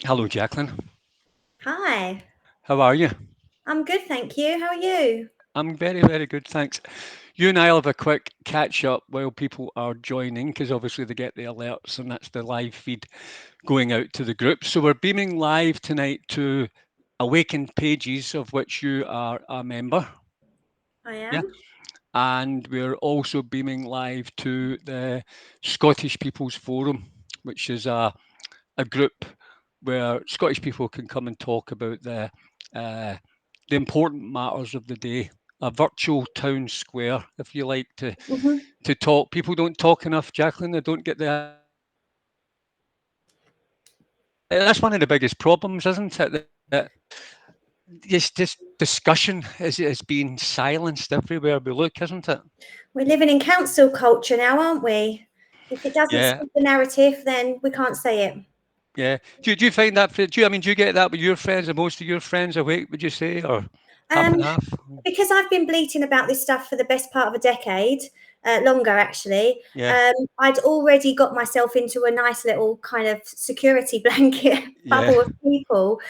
Hello, Jaclyn. Hi, How are you? I'm good, thank you. How are you? I'm very, very good, thanks. You and I'll have a quick catch up while people are joining, because obviously they get the alerts and that's the live feed going out to the group. So we're beaming live tonight to Awakened Pages, of which you are a member. I Yeah. am. And we're also beaming live to the Scottish People's Forum, which is a group where Scottish people can come and talk about uh, the important matters of the day. A virtual town square, if you like Hmm. to talk. People don't talk enough, Jaclyn. They don't get the that's one of the biggest problems, isn't it? That this discussion is being silenced everywhere we look, isn't it? We're living in council culture now, aren't we? If it doesn't Yeah, suit the narrative, then we can't say it. yeah. Do you find that? Do you get that with your friends? Are most of your friends awake? Would you say, or half Um, and half? because I've been bleating about this stuff for the best part of a decade, longer actually. Yeah, I'd already got myself into a nice little kind of security blanket yeah, bubble of people.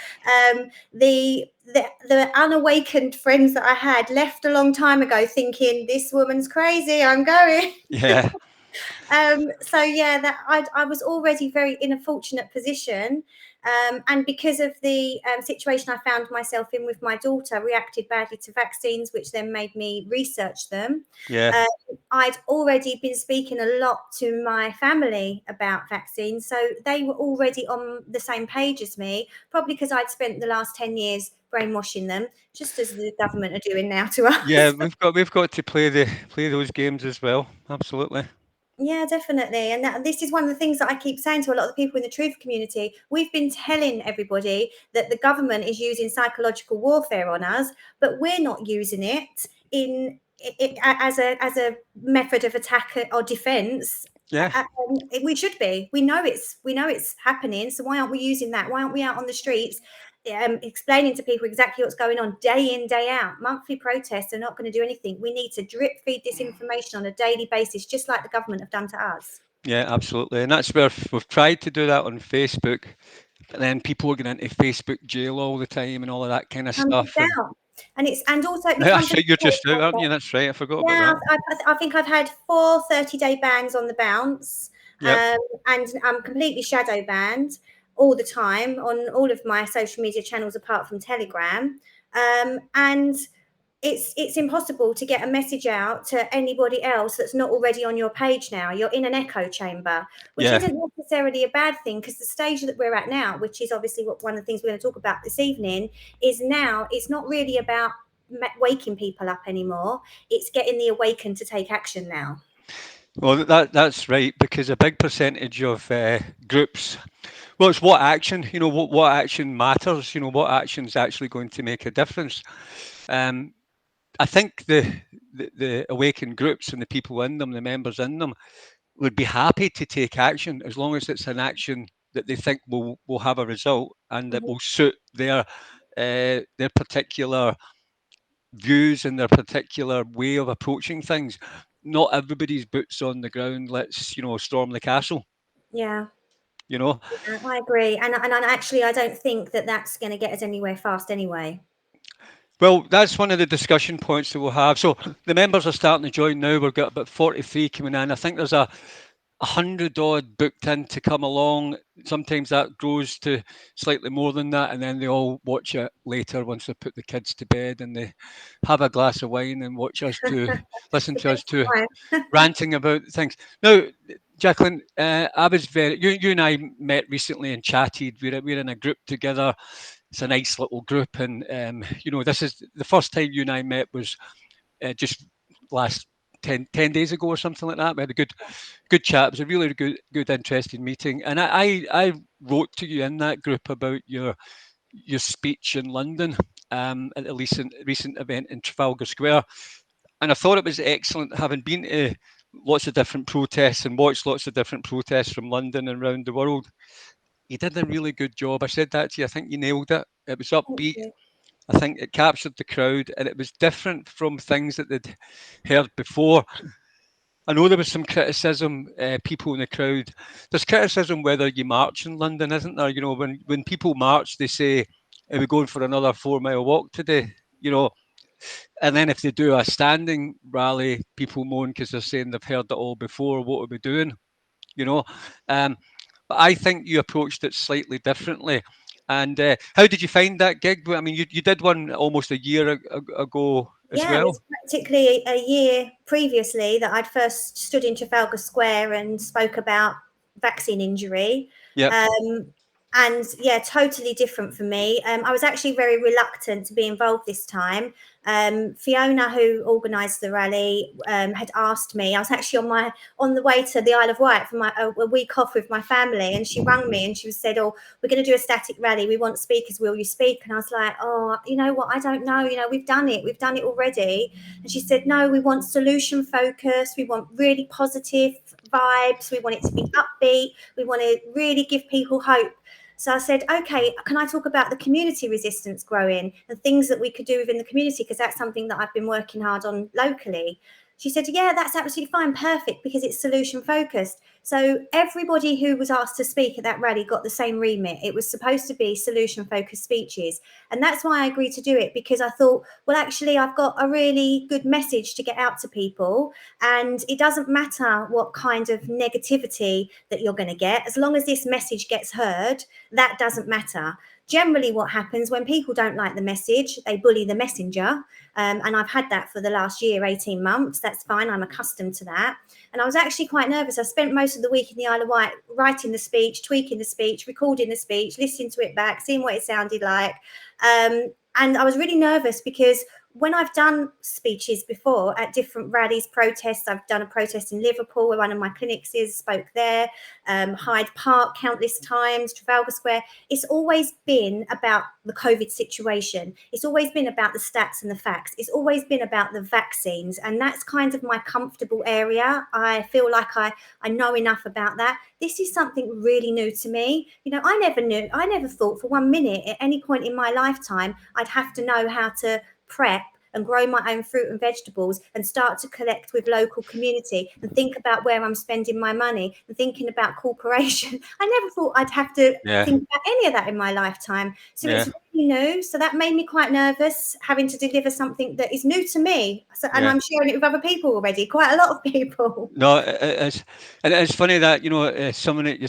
The unawakened friends that I had left a long time ago, thinking this woman's crazy. I'm going. yeah, So yeah, that I was already very in a fortunate position, and because of the situation I found myself in with my daughter, reacted badly to vaccines, which then made me research them. yeah. I'd already been speaking a lot to my family about vaccines, so they were already on the same page as me. Probably because I'd spent the last 10 years brainwashing them, just as the government are doing now to Yeah, us. we've got to play those games as well. Absolutely. Yeah, definitely. And this is one of the things that I keep saying to a lot of the people in the truth community. We've been telling everybody that the government is using psychological warfare on us, but we're not using it as a method of attack or defense. Yeah, We should be. We know it's happening. So why aren't we using that? Why aren't we out on the streets explaining to people exactly what's going on day in, day out? Monthly protests are not going to do anything. We need to drip feed this information on a daily basis, just like the government have done to us. yeah, absolutely. And that's where we've tried to do that on Facebook, but then people are going into Facebook jail all the time and all of that kind of Comes stuff. And out, and also it I becomes a think you're support just out, aren't you? network. That's right. I forgot about Yeah, that. I think I've had 4 30-day bans on the bounce, Yep. and I'm completely shadow banned all the time on all of my social media channels apart from Telegram. And it's impossible to get a message out to anybody else that's not already on your page now. You're in an echo chamber, which Yeah. isn't necessarily a bad thing because the stage that we're at now, which is obviously what one of the things we're going to talk about this evening, is now it's not really about waking people up anymore. It's getting the awakened to take action now. Well, that's right because a big percentage of groups. Well, it's what action. What action matters. What action's actually going to make a difference. Um, I think the awakened groups and the people in them, the members in them, would be happy to take action as long as it's an action that they think will have a result and that Mhm. will suit their particular views and their particular way of approaching things. Not everybody's boots on the ground. Let's storm the castle. Yeah, You know. I agree, and actually, I don't think that that's going to get us anywhere fast anyway. Well, that's one of the discussion points that we'll have. So the members are starting to join now. We've got about 43 coming in. I think there's a hundred odd booked in to come along. Sometimes that grows to slightly more than that, and then they all watch it later once they put the kids to bed and they have a glass of wine and watch us to listen The to us best to time. ranting about things. Now, Jaclyn, I was you and I met recently and chatted. We're in a group together. It's a nice little group, and this is the first time you and I met was just last 10 days ago or something like that. We had a good chat. It was a really good interesting meeting. And I wrote to you in that group about your speech in London at the recent event in Trafalgar Square. And I thought it was excellent, having been to lots of different protests and watched lots of different protests from London and around the world. You did a really good job. I said that to you. I think you nailed it. It was Thank upbeat. you. I think it captured the crowd and it was different from things that they'd heard before. I know there was some criticism, people in the crowd. There's criticism whether you march in London, isn't there? You know, when people march, they say, "Are we going for another 4 mile walk today?" You know, and then if they do a standing rally, people moan because they're saying they've heard it all before. What are we doing? You know, um, but I think you approached it slightly differently. And how did you find that gig? I mean, you did one almost a year ago as Yeah, it well. was practically a year previously that I'd first stood in Trafalgar Square and spoke about vaccine injury. Yep. Um, and yeah, totally different for me. I was actually very reluctant to be involved this time. Fiona, who organised the rally, had asked me. I was actually on the way to the Isle of Wight for a week off with my family, and she rang me and she said, "Oh, we're going to do a static rally. We want speakers. Will you speak?" And I was like, "Oh, you know what? I don't know. You know, we've done it. We've done it already." And she said, "No, we want solution focused. We want really positive vibes. We want it to be upbeat. We want to really give people hope." So I said, "Okay, can I talk about the community resistance growing and things that we could do within the community? Because that's something that I've been working hard on locally." She said, "Yeah, that's absolutely fine. Perfect, because it's solution focused." So everybody who was asked to speak at that rally got the same remit. It was supposed to be solution focused speeches. And that's why I agreed to do it, because I thought, well, actually, I've got a really good message to get out to people. And it doesn't matter what kind of negativity that you're going to get, as long as this message gets heard, that doesn't matter. Generally, what happens when people don't like the message, they bully the messenger. And I've had that for the last year, 18 months. That's fine. I'm accustomed to that. And I was actually quite nervous. I spent most of the week in the Isle of Wight writing the speech, tweaking the speech, recording the speech, listening to it back, seeing what it sounded like. And I was really nervous because when I've done speeches before at different rallies, protests, I've done a protest in Liverpool where one of my clinics is, spoke there, Hyde Park countless times, Trafalgar Square. It's always been about the COVID situation. It's always been about the stats and the facts. It's always been about the vaccines. And that's kind of my comfortable area. I feel like I know enough about that. This is something really new to me. You know, I never thought for 1 minute at any point in my lifetime I'd have to know how to prep and grow my own fruit and vegetables and start to collect with local community and think about where I'm spending my money and thinking about corporation. I never thought I'd have to Yeah. think about any of that in my lifetime. So Yeah. it's really new. So that made me quite nervous, having to deliver something that is new to me. So, and Yeah. I'm sharing it with other people already, quite a lot of people. No, it's and it's funny that someone that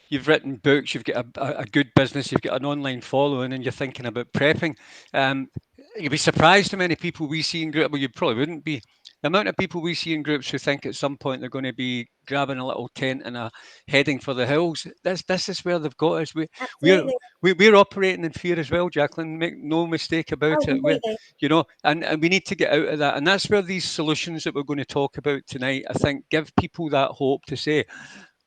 you've written books, you've got a good business, you've got an online following, and you're thinking about prepping. Um, you'd be surprised how many people we see in groups. Well, you probably wouldn't be. The amount of people we see in groups who think at some point they're going to be grabbing a little tent and heading for the hills. This is where they've got us. We're Absolutely. we're operating in fear as well, Jaclyn. Make no mistake Oh, about it. completely. And we need to get out of that. And that's where these solutions that we're going to talk about tonight, I think, give people that hope to say,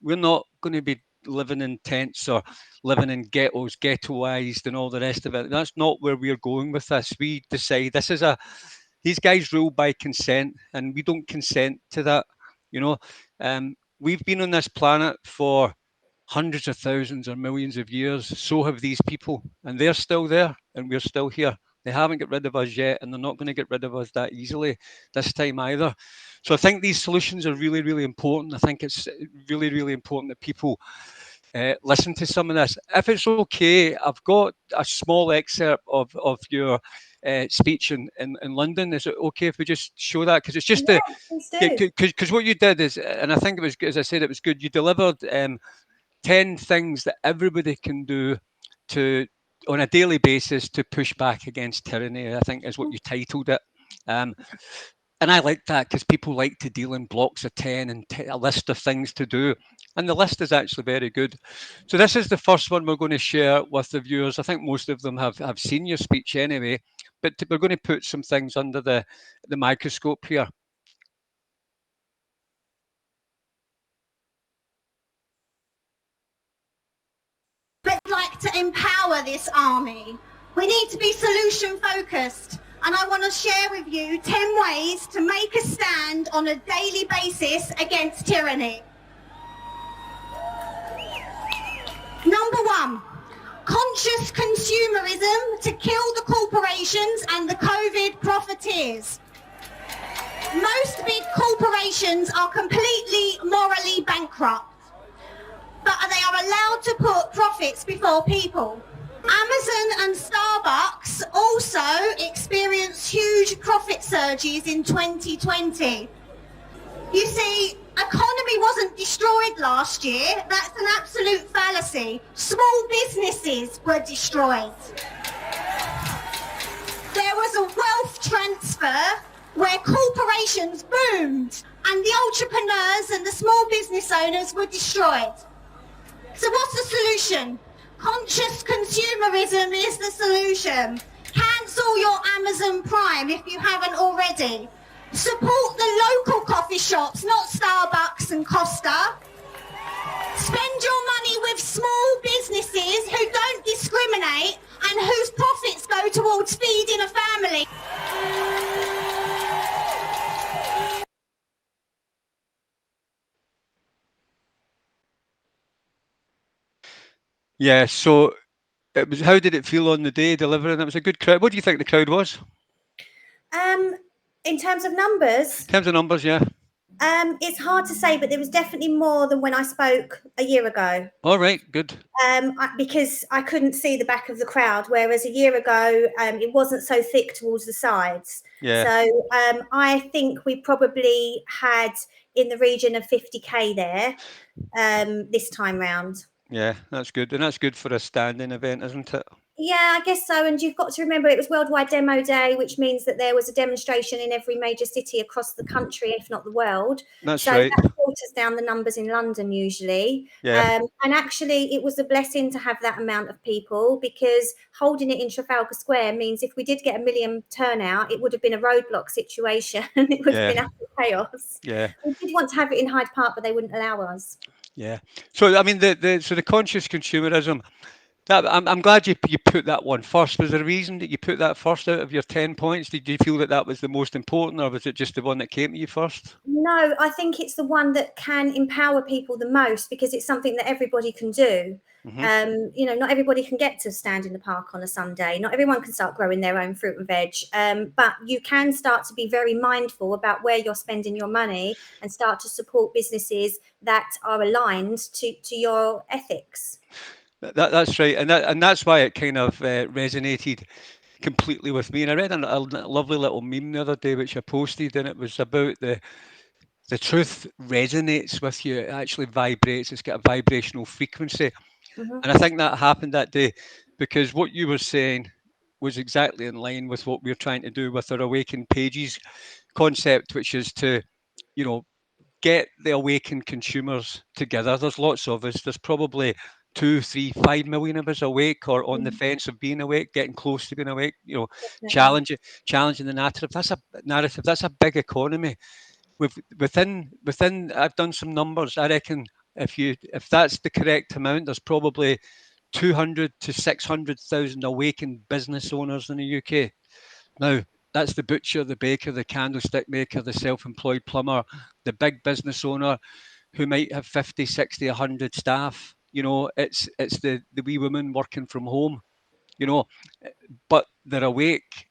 we're not going to be living in tents or living in ghettos, ghettoized, and all the rest of it. That's not where we're going with this. We decide these guys rule by consent, and we don't consent to that. You know, we've been on this planet for hundreds of thousands or millions of years. So have these people, and they're still there, and we're still here. They haven't got rid of us yet, and they're not going to get rid of us that easily this time either. So I think these solutions are really, really important. I think it's really, really important that people listen to some of this. If it's okay, I've got a small excerpt of your speech in London. Is it okay if we just show that? Because it's just the Yeah, please do. because what you did is, and I think it was, as I said, it was good. You delivered 10 things that everybody can do to on a daily basis to push back against tyranny, I think is what you titled it. Um, and I like that because people like to deal in blocks of 10 and a list of things to do. And the list is actually very good. So, this is the first one we're going to share with the viewers. I think most of them have seen your speech anyway, but we're going to put some things under the microscope here. But like to empower this army. We need to be solution focused. And I want to share with you 10 ways to make a stand on a daily basis against tyranny. Number 1, conscious consumerism to kill the corporations and the COVID profiteers. Most big corporations are completely morally bankrupt, but they are allowed to put profits before people. Amazon and Starbucks also experienced huge profit surges in 2020. You see, economy wasn't destroyed last year. That's an absolute fallacy. Small businesses were destroyed. There was a wealth transfer where corporations boomed and the entrepreneurs and the small business owners were destroyed. So what's the solution? Conscious consumerism is the solution. Cancel your Amazon Prime if you haven't already. Support the local coffee shops, not Starbucks and Costa. Spend your money with small businesses who don't discriminate and whose profits go towards feeding a family. Yeah, so it was. How did it feel on the day delivering? It was a good crowd. What do you think the crowd was? In terms of numbers, In terms of numbers, yeah. it's hard to say, but there was definitely more than when I spoke a year ago. All right, good. Because I couldn't see the back of the crowd, whereas a year ago it wasn't so thick towards the sides. Yeah. So I think we probably had in the region of 50k there this time round. Yeah, that's good. And that's good for a standing event, isn't it? Yeah, I guess so. And you've got to remember it was Worldwide Demo Day, which means that there was a demonstration in every major city across the country, if not the world. That's so right. that filters down the numbers in London usually. Yeah. And actually, it was a blessing to have that amount of people, because holding it in Trafalgar Square means if we did get 1 million turnout, it would have been a roadblock situation. It would have been absolute chaos. Yeah. We did want to have it in Hyde Park, but they wouldn't allow us. Yeah. So I mean, the conscious consumerism. That I'm glad you put that one first. Was there a reason that you put that first out of your 10 points? Did you feel that that was the most important, or was it just the one that came to you first? No, I think it's the one that can empower people the most, because it's something that everybody can do. Mm-hmm. Not everybody can get to stand in the park on a Sunday. Not everyone can start growing their own fruit and veg. But you can start to be very mindful about where you're spending your money and start to support businesses that are aligned to your ethics. That's right, and that's why it kind of resonated completely with me. And I read a lovely little meme the other day which I posted, and it was about the truth resonates with you. It actually vibrates. It's got a vibrational frequency, Mm-hmm. and I think that happened that day because what you were saying was exactly in line with what we're trying to do with our Awakened Pages concept, which is to, get the awakened consumers together. There's lots of us. There's probably 2, 3, 5 million of us awake or on the fence of being awake, getting close to being awake. Challenging the narrative. That's a big economy. Within. I've done some numbers. I reckon if that's the correct amount, there's probably 200 to 600,000 awakened business owners in the UK. Now, that's the butcher, the baker, the candlestick maker, the self-employed plumber, the big business owner who might have 50, 60, 100 staff. It's the wee woman working from home, but they're awake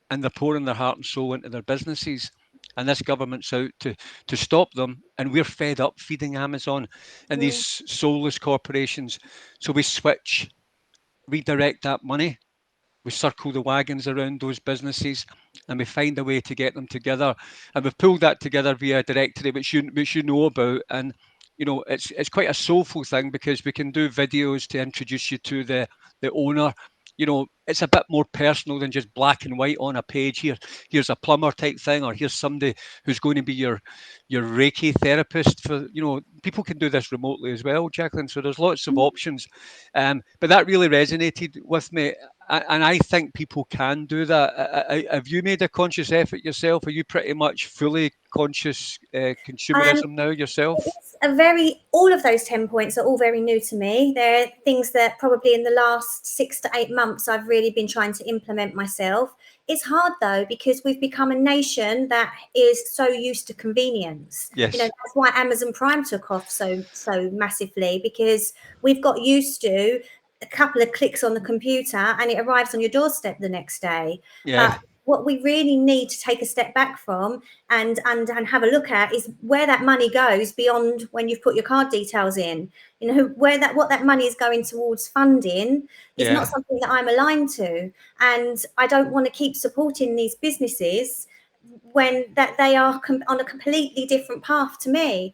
and they're pouring their heart and soul into their businesses. And this government's out to stop them. And we're fed up feeding Amazon and these soulless corporations. So we redirect that money. We circle the wagons around those businesses and we find a way to get them together. And we've pulled that together via a directory, which you know about. And, it's quite a soulful thing because we can do videos to introduce you to the owner. It's a bit more personal than just black and white on a page. Here's a plumber type thing, or here's somebody who's going to be your Reiki therapist. For people can do this remotely as well, Jaclyn. So there's lots of options. But that really resonated with me, and I think people can do that. Have you made a conscious effort yourself? Are you pretty much fully conscious consumerism now yourself? All of those 10 points are all very new to me. They're things that probably in the last 6 to 8 months I've really been trying to implement myself. It's hard though, because we've become a nation that is so used to convenience. Yes. That's why Amazon Prime took off so massively, because we've got used to a couple of clicks on the computer and it arrives on your doorstep the next day. Yeah. But what we really need to take a step back from and have a look at is where that money goes beyond when you've put your card details in. You know, where that what that money is going towards funding is Yeah. not something that I'm aligned to, and I don't want to keep supporting these businesses when that they are on a completely different path to me.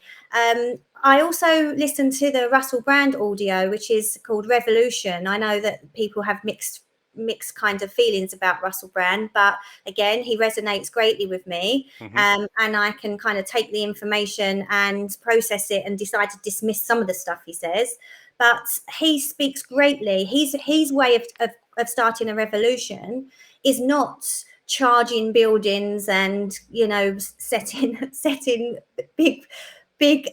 I also listened to the Russell Brand audio, which is called Revolution. I know that people have mixed kind of feelings about Russell Brand, but again, he resonates greatly with me, Hmm. and I can kind of take the information and process it and decide to dismiss some of the stuff he says. But he speaks greatly. His way of starting a revolution is not charging buildings and, you know, setting big big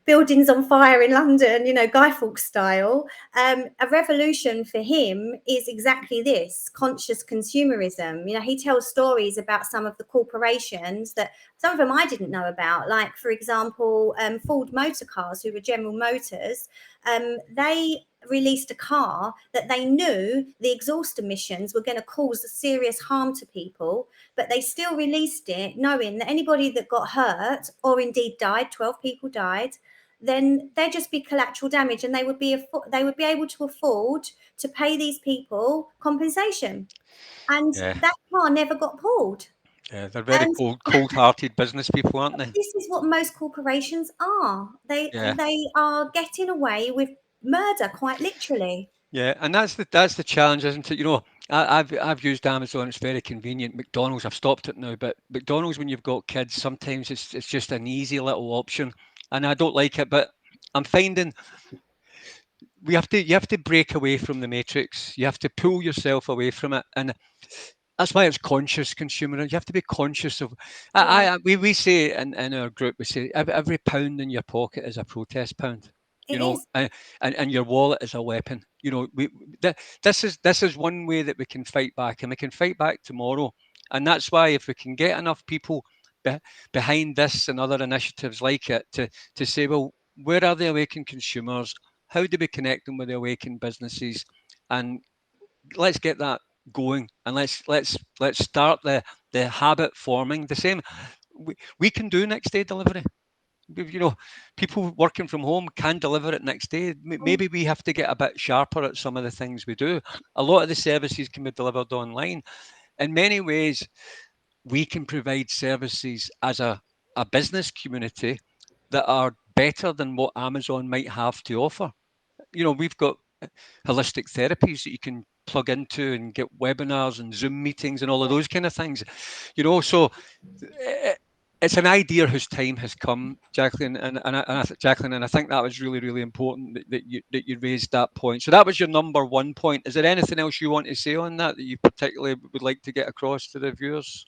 buildings on fire in London, you know, Guy Fawkes style. A revolution for him is exactly this: conscious consumerism. You know, he tells stories about some of the corporations that some of them I didn't know about, like, for example, Ford Motor Cars, who were General Motors. They released a car that they knew the exhaust emissions were going to cause serious harm to people, but they still released it knowing that anybody that got hurt or indeed died, 12 people died, then there'd just be collateral damage, and they would be able to afford to pay these people compensation. And Yeah. that car never got pulled. Yeah. They're very And cold-hearted business people, aren't they? this is what most corporations are. Yeah. They are getting away with murder, quite literally. Yeah, and that's the challenge, isn't it? You know, I've used Amazon. It's very convenient. McDonald's, I've stopped it now, but McDonald's, when you've got kids, sometimes it's just an easy little option, and I don't like it. But I'm finding you have to break away from the matrix. You have to pull yourself away from it, and that's why it's conscious consumer. You have to be conscious of. Yeah, We say in our group, we say every pound in your pocket is a protest pound. it You know, is. and your wallet is a weapon. You know, this is one way that we can fight back, and we can fight back tomorrow. And that's why, if we can get enough people be, behind this and other initiatives like it to say, well, where are the awakened consumers? How do we connect them with the awakened businesses? And let's get that going, and let's start the habit forming. The same we can do next day delivery. You know, people working from home can deliver it next day. Maybe we have to get a bit sharper at some of the things we do. A lot of the services can be delivered online. In many ways, we can provide services as a business community that are better than what Amazon might have to offer. You know, we've got holistic therapies that you can plug into and get webinars and Zoom meetings and all of those kind of things. You know, so it's an idea whose time has come, Jaclyn, Jaclyn, and I think that was really, really important that you raised that point. So that was your number one point. Is there anything else you want to say on that you particularly would like to get across to the viewers?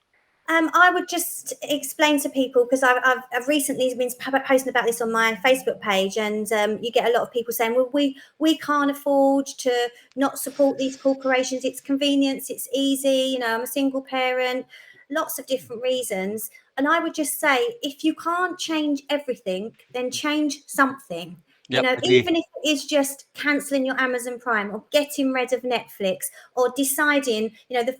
I would just explain to people, because I've recently been posting about this on my Facebook page, and you get a lot of people saying, "Well, we can't afford to not support these corporations. It's convenience. It's easy. You know, I'm a single parent. Lots of different reasons." And I would just say, if you can't change everything, then change something. You Yep, know, agree. even if it is just cancelling your Amazon Prime or getting rid of Netflix, or deciding, you know,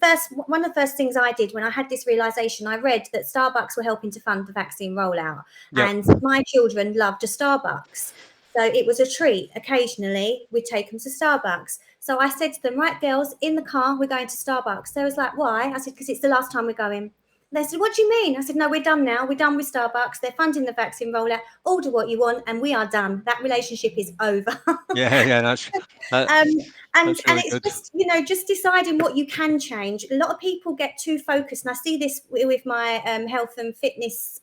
one of the first things I did when I had this realization, I read that Starbucks were helping to fund the vaccine rollout, Yep. and my children loved a Starbucks. So it was a treat. Occasionally, we'd take them to Starbucks. So I said to them, "Right, girls, in the car, we're going to Starbucks." They was like, "Why?" I said, "Because it's the last time we're going." They said, "What do you mean?" I said, "No, we're done now. We're done with Starbucks. They're funding the vaccine rollout. Order what you want, and we are done. That relationship is over." Yeah, yeah, that, um, and that's really it's good. just, you know, just deciding what you can change. A lot of people get too focused, and I see this with my health and fitness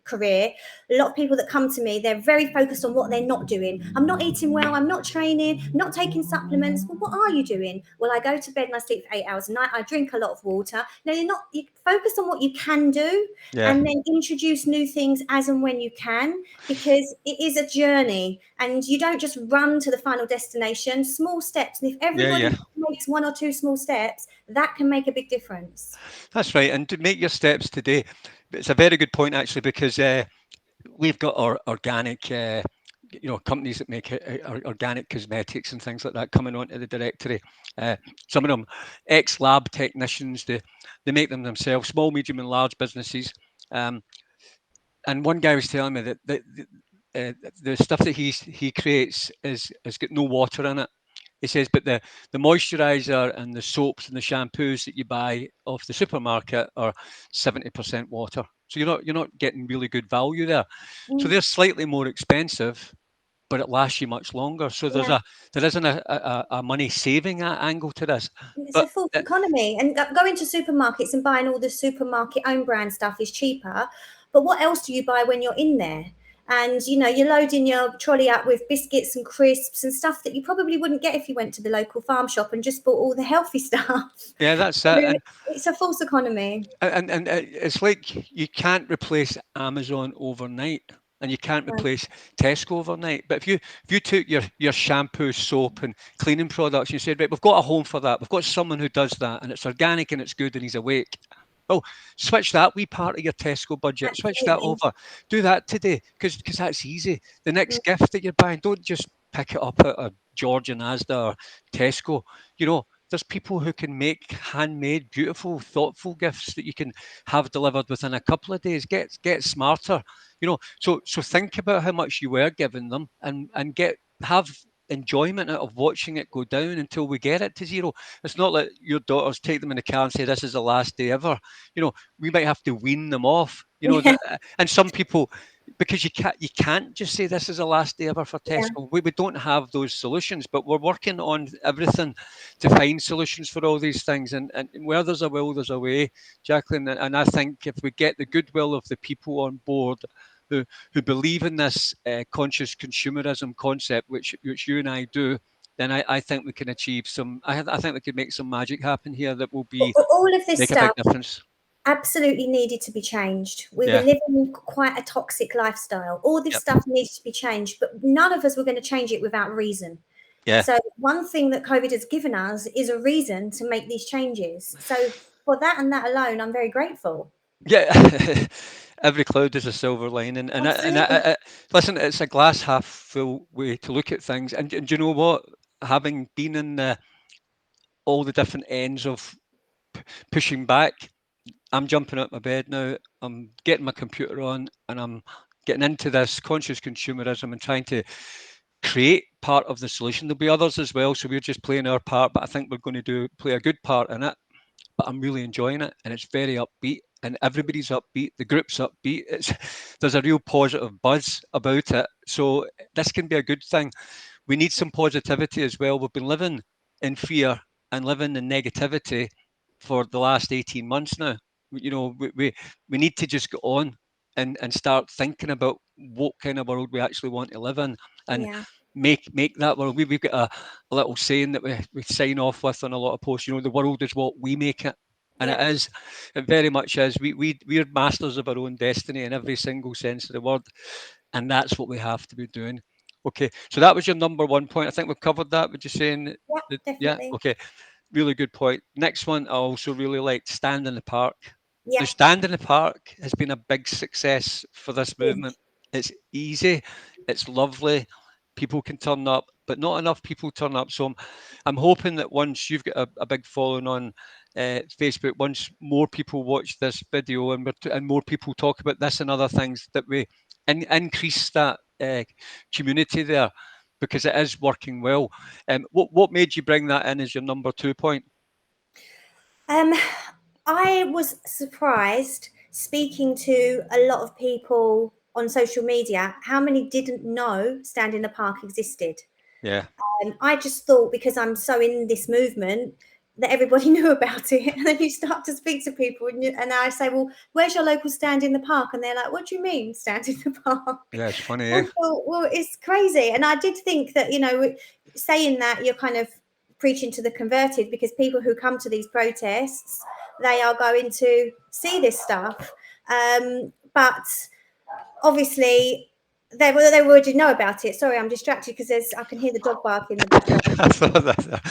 career. A lot of people that come to me, they're very focused on what they're not doing. "I'm not eating well, I'm not training, I'm not taking supplements." Well, what are you doing? "Well, I go to bed and I sleep for 8 hours a night, I drink a lot of water." No, you focus on what you can do, Yeah, and then introduce new things as and when you can, because it is a journey, and you don't just run to the final destination. Small steps, and if yeah, yeah. everybody makes one or two small steps, that can make a big difference. That's right. And to make your steps today, it's a very good point actually, because we've got our organic companies that make organic cosmetics and things like that coming onto the directory. Some of them ex-lab technicians, they make them themselves, small, medium, and large businesses. And one guy was telling me that the stuff that he creates has got no water in it. He says, but the moisturizer and the soaps and the shampoos that you buy off the supermarket are 70% water. So you're not getting really good value there. So they're slightly more expensive, but it lasts you much longer. So Yeah. there isn't a money saving angle to this. It's a But full economy, and going to supermarkets and buying all the supermarket own brand stuff is cheaper. But what else do you buy when you're in there? And you're loading your trolley up with biscuits and crisps and stuff that you probably wouldn't get if you went to the local farm shop and just bought all the healthy stuff. yeah, that's it. It's a false economy. And it's like you can't replace Amazon overnight, and you can't No. replace Tesco overnight. But if you took your shampoo, soap, and cleaning products, and you said, right, we've got a home for that. We've got someone who does that, and it's organic and it's good, and he's awake. Well, switch that wee part of your Tesco budget. Switch that Absolutely. over. Do that today, because that's easy. The Mm. next gift that you're buying, don't just pick it up at a George and Asda or Tesco. There's people who can make handmade, beautiful, thoughtful gifts that you can have delivered within a couple of days. Get smarter. So think about how much you were giving them, and have enjoyment out of watching it go down until we get it to zero. It's not like your daughters take them in the car and say this is the last day ever. We might have to wean them off. Yeah, And some people, because you can't just say this is the last day ever for yeah, Tesco. We don't have those solutions, but we're working on everything to find solutions for all these things. And where there's a will, there's a way, Jaclyn. And I think if we get the goodwill of the people on board who believe in this conscious consumerism concept, which you and I do, then I think we can achieve some. I think we can make some magic happen here that will all of this make a big stuff difference. absolutely needed to be changed. We were Yeah. living quite a toxic lifestyle. All this Yep. stuff needs to be changed, but none of us were going to change it without reason. Yeah. So one thing that COVID has given us is a reason to make these changes. So for that and that alone, I'm very grateful. Yeah. Every cloud is a silver lining, Absolutely. listen, it's a glass half full way to look at things. And do you know what? Having been in all the different ends of pushing back, I'm jumping out my bed now. I'm getting my computer on, and I'm getting into this conscious consumerism and trying to create part of the solution. There'll be others as well, so we're just playing our part. But I think we're going to play a good part in it. But I'm really enjoying it, and it's very upbeat, and everybody's upbeat. The group's upbeat. There's a real positive buzz about it. So this can be a good thing. We need some positivity as well. We've been living in fear and living in negativity for the last 18 months now. We need to just go on and start thinking about what kind of world we actually want to live in, and Yeah. make that world. We've got a little saying that we sign off with on a lot of posts. The world is what we make it. And it Yeah. is, it very much is. We're masters of our own destiny in every single sense of the word. And that's what we have to be doing. Okay, so that was your number one point. I think we've covered that. Would you saying Yeah. that? Yeah. Definitely. Okay. Really good point. Next one, I also really liked Stand in the Park. Now, Yeah. Stand in the Park has been a big success for this movement. It's easy, it's lovely. People can turn up, but not enough people turn up. So I'm hoping that once you've got a big following on Facebook, once more people watch this video and more people talk about this and other things, that we increase that community there, because it is working well. What made you bring that in as your number 2 point? Um, I was surprised speaking to a lot of people on social media how many didn't know Stand in the Park existed. Yeah. I just thought because I'm so in this movement that everybody knew about it. And then you start to speak to people and I say, well, where's your local Stand in the Park? And they're like, what do you mean Stand in the Park? Yeah, it's funny, I eh? thought, well, it's crazy. And I did think that, saying that you're kind of preaching to the converted, because people who come to these protests, they are going to see this stuff. But obviously they already know about it. Sorry, I'm distracted because I can hear the dog bark in the background. I thought that.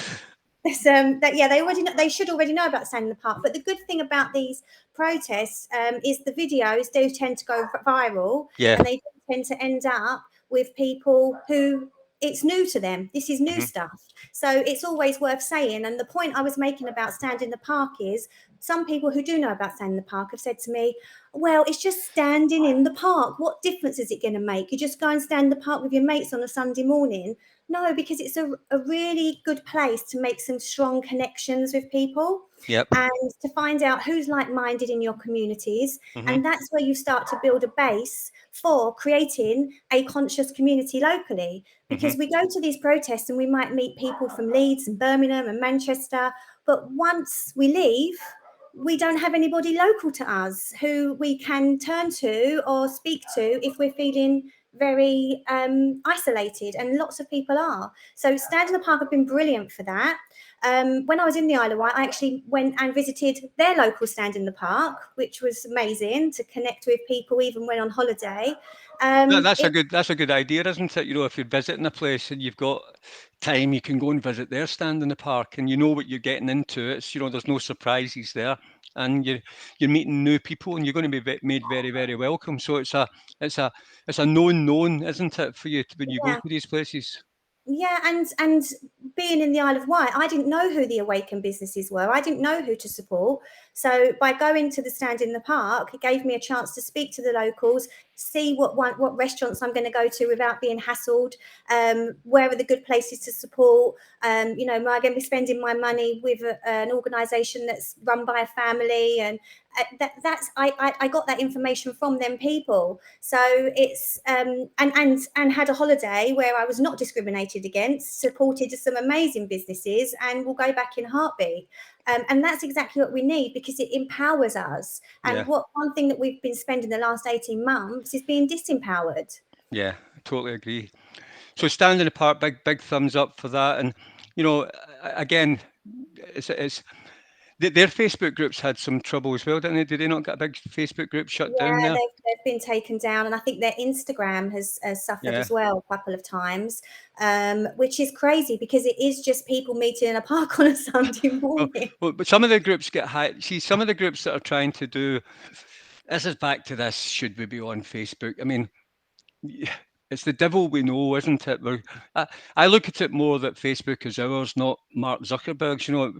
They already know, they should already know about Stand in the Park. But the good thing about these protests is the videos do tend to go viral, Yeah. and they tend to end up with people who it's new to them. This is new stuff. So it's always worth saying. And the point I was making about Stand in the Park is some people who do know about Stand in the Park have said to me, well, it's just standing in the park. What difference is it going to make? You just go and stand in the park with your mates on a Sunday morning. No, because it's a really good place to make some strong connections with people. Yep. And to find out who's like-minded in your communities. Mm-hmm. And that's where you start to build a base for creating a conscious community locally. Because we go to these protests and we might meet people from Leeds and Birmingham and Manchester, but once we leave, we don't have anybody local to us who we can turn to or speak to if we're feeling very isolated, and lots of people are. So Stand in the Park have been brilliant for that. When I was in the Isle of Wight, I actually went and visited their local Stand in the Park, which was amazing to connect with people even when on holiday. That's a good idea, isn't it? You know, if you're visiting a place and you've got time, you can go and visit their stand in the park, and you know what you're getting into. It's, you know, there's no surprises there, and you're meeting new people, and you're going to be made very, very welcome. So it's a known, isn't it, for you when you go Yeah. to these places? Yeah, and being in the Isle of Wight, I didn't know who the awakened businesses were. I didn't know who to support. So by going to the Stand in the Park, it gave me a chance to speak to the locals, see what restaurants I'm going to go to without being hassled, where are the good places to support. You know, am I going to be spending my money with an organisation that's run by a family? And I got that information from them people. So it's and had a holiday where I was not discriminated against, supported some amazing businesses, and will go back in a heartbeat. And that's exactly what we need, because it empowers us. And one thing that we've been spending the last 18 months is being disempowered. Yeah, I totally agree. So Stand in the Park, big thumbs up for that. And you know, again, it's their Facebook groups had some trouble as well, didn't they? Did they not get a big Facebook group shut down Yeah, there? they've been taken down, and I think their Instagram has suffered as well a couple of times, which is crazy because it is just people meeting in a park on a Sunday morning. Well, but some of the groups get high. See, some of the groups that are trying to do this is back to this. Should we be on Facebook? I mean, it's the devil we know, isn't it? I look at it more that Facebook is ours, not Mark Zuckerberg's. You know,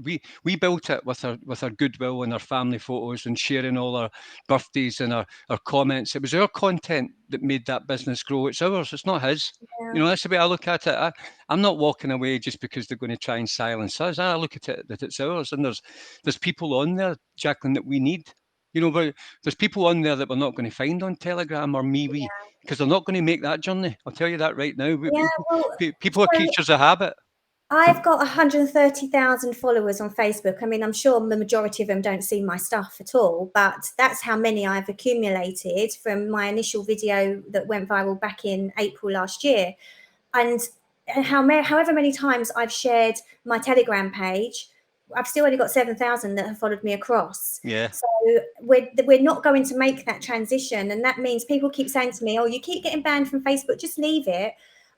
we built it with our goodwill and our family photos and sharing all our birthdays and our comments. It was our content that made that business grow. It's ours. It's not his. Yeah. You know, that's the way I look at it. I'm not walking away just because they're going to try and silence us. I look at it that it's ours, and there's people on there, Jaclyn, that we need. You know, but there's people on there that we're not going to find on Telegram or MeWe, because they're not going to make that journey. I'll tell you that right now. Yeah, well, People are creatures of habit. I've got 130,000 followers on Facebook. I mean, I'm sure the majority of them don't see my stuff at all, but that's how many I've accumulated from my initial video that went viral back in April last year. And however many times I've shared my Telegram page, I've still only got 7,000 that have followed me across. Yeah. So we're not going to make that transition. And that means people keep saying to me, oh, you keep getting banned from Facebook, just leave it.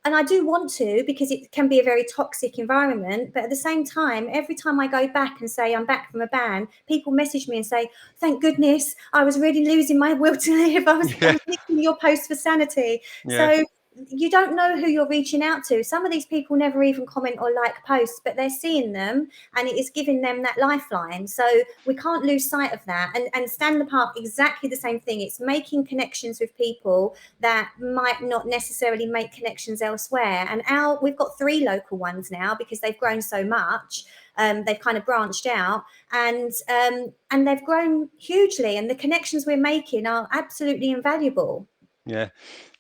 And I do want to, because it can be a very toxic environment. But at the same time, every time I go back and say I'm back from a ban, people message me and say, thank goodness, I was really losing my will to live. I was clicking your post for sanity. Yeah. So you don't know who you're reaching out to. Some of these people never even comment or like posts, but they're seeing them and it is giving them that lifeline. So we can't lose sight of that. And Stand in the Park, exactly the same thing. It's making connections with people that might not necessarily make connections elsewhere. And we've got 3 local ones now because they've grown so much. They've kind of branched out and they've grown hugely. And the connections we're making are absolutely invaluable. Yeah,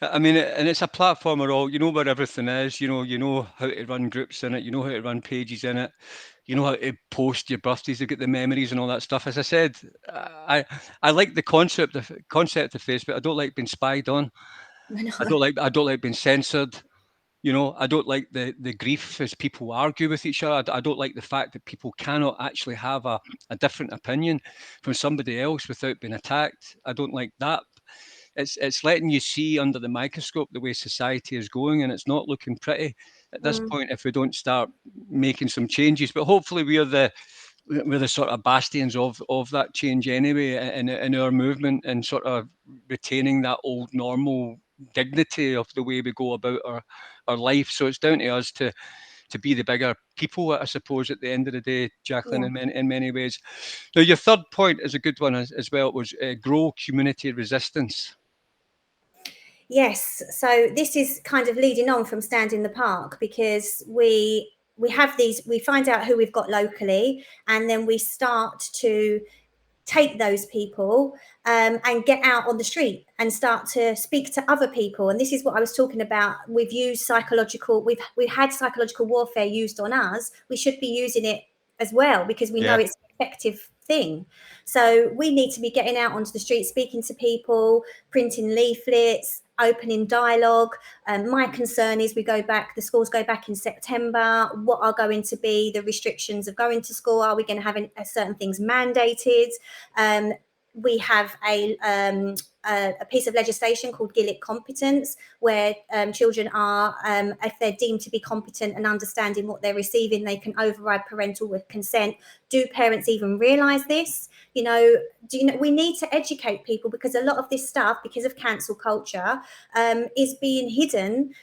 I mean, and it's a platform where all, you know, where everything is. You know how to run groups in it. You know how to run pages in it. You know how to post your birthdays to get the memories and all that stuff. As I said, I like the concept of Facebook. I don't like being spied on. I don't like being censored. You know, I don't like the grief as people argue with each other. I don't like the fact that people cannot actually have a different opinion from somebody else without being attacked. I don't like that. It's letting you see under the microscope the way society is going, and it's not looking pretty at this point if we don't start making some changes. But hopefully we're the sort of bastions of that change anyway in our movement, and sort of retaining that old normal dignity of the way we go about our life. So it's down to us to be the bigger people, I suppose, at the end of the day, Jaclyn, Yeah. in many ways. Now, your third point is a good one as well. It was grow community resistance. Yes, so this is kind of leading on from Stand in the Park, because we have these, we find out who we've got locally, and then we start to take those people and get out on the street and start to speak to other people. And this is what I was talking about. We've used psychological, we've had psychological warfare used on us. We should be using it as well, because we know Yeah. it's an effective thing. So we need to be getting out onto the street, speaking to people, printing leaflets, opening dialogue. My concern is the schools go back in September. What are going to be the restrictions of going to school? Are we going to have certain things mandated? We have a piece of legislation called Gillick Competence, where children are, if they're deemed to be competent and understanding what they're receiving, they can override parental consent. Do parents even realise this? We need to educate people, because a lot of this stuff, because of cancel culture, is being hidden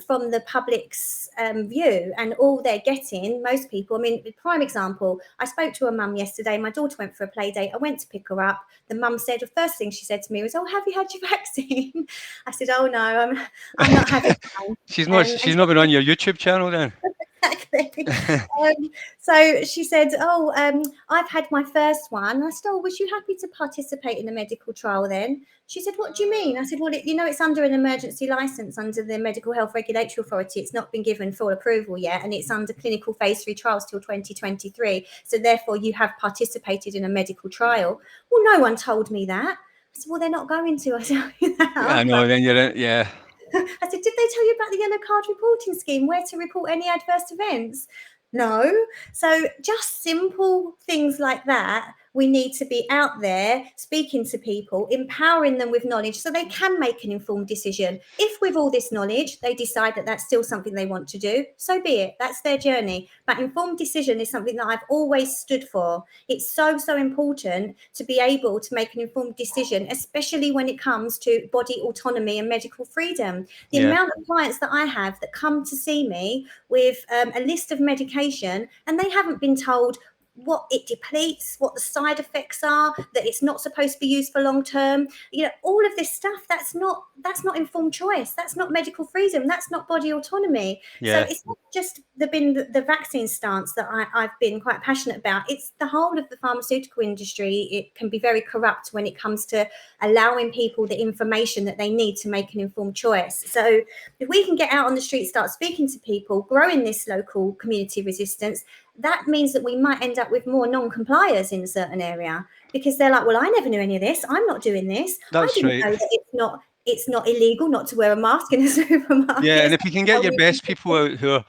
from the public's view, and all they're getting, most people, I mean, prime example, I spoke to a mum yesterday. My daughter went for a play date. I went to pick her up. The mum said, the first thing she said to me was, "Oh, have you had your vaccine?" I said, "Oh no, I'm not having one." She's not been on your YouTube channel then. Exactly. So she said, "Oh, I've had my first one." I said, "Oh, was you happy to participate in the medical trial then?" She said, "What do you mean?" I said, "Well, it's under an emergency license under the Medical Health Regulatory Authority. It's not been given full approval yet, and it's under clinical phase 3 trials till 2023. So therefore, you have participated in a medical trial." Well, no one told me that. I said, "Well, they're not going to." I tell you that. Yeah, I know. Then you're in, yeah. I said, "Did they tell you about the yellow card reporting scheme, where to report any adverse events?" No. So just simple things like that. We need to be out there speaking to people, empowering them with knowledge so they can make an informed decision. If with all this knowledge, they decide that that's still something they want to do, so be it. That's their journey. But informed decision is something that I've always stood for. It's so, so important to be able to make an informed decision, especially when it comes to body autonomy and medical freedom. The Yeah. amount of clients that I have that come to see me with a list of medication, and they haven't been told what it depletes, what the side effects are, that it's not supposed to be used for long term. All of this stuff, that's not informed choice. That's not medical freedom. That's not body autonomy. So Yeah. it's not just the vaccine stance that I've been quite passionate about. It's the whole of the pharmaceutical industry. It can be very corrupt when it comes to allowing people the information that they need to make an informed choice. So if we can get out on the street, start speaking to people, growing this local community resistance, that means that we might end up with more non-compliers in a certain area, because they're like, "Well, I never knew any of this. I'm not doing this. I That's didn't right. know that it's not illegal not to wear a mask in a supermarket." Yeah, and It's if you can how get your we- best people out who are,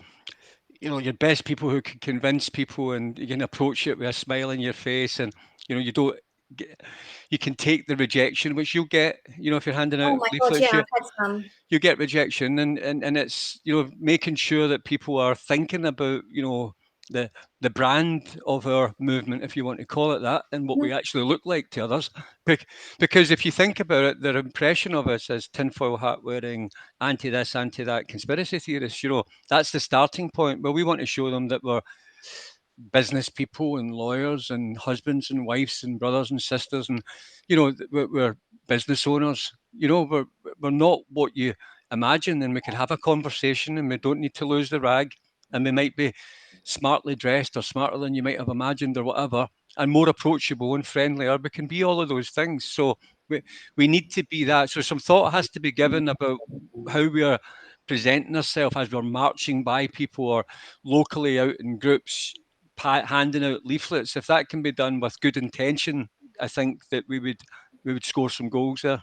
your best people who can convince people, and you can approach it with a smile on your face, and you don't get, you can take the rejection which you'll get, if you're handing Oh out my God, leaflets. yeah, I've had some. You get rejection, and it's making sure that people are thinking about the brand of our movement, if you want to call it that, and what we actually look like to others. Because if you think about it, their impression of us as tinfoil hat wearing, anti this, anti that conspiracy theorists, that's the starting point. Well, we want to show them that we're business people and lawyers and husbands and wives and brothers and sisters, and we're business owners. We're not what you imagine, and we can have a conversation, and we don't need to lose the rag, and we might be smartly dressed or smarter than you might have imagined or whatever, and more approachable and friendlier. We can be all of those things. So we need to be that. So some thought has to be given about how we are presenting ourselves as we're marching by people or locally out in groups handing out leaflets. If that can be done with good intention, I think that we would score some goals there.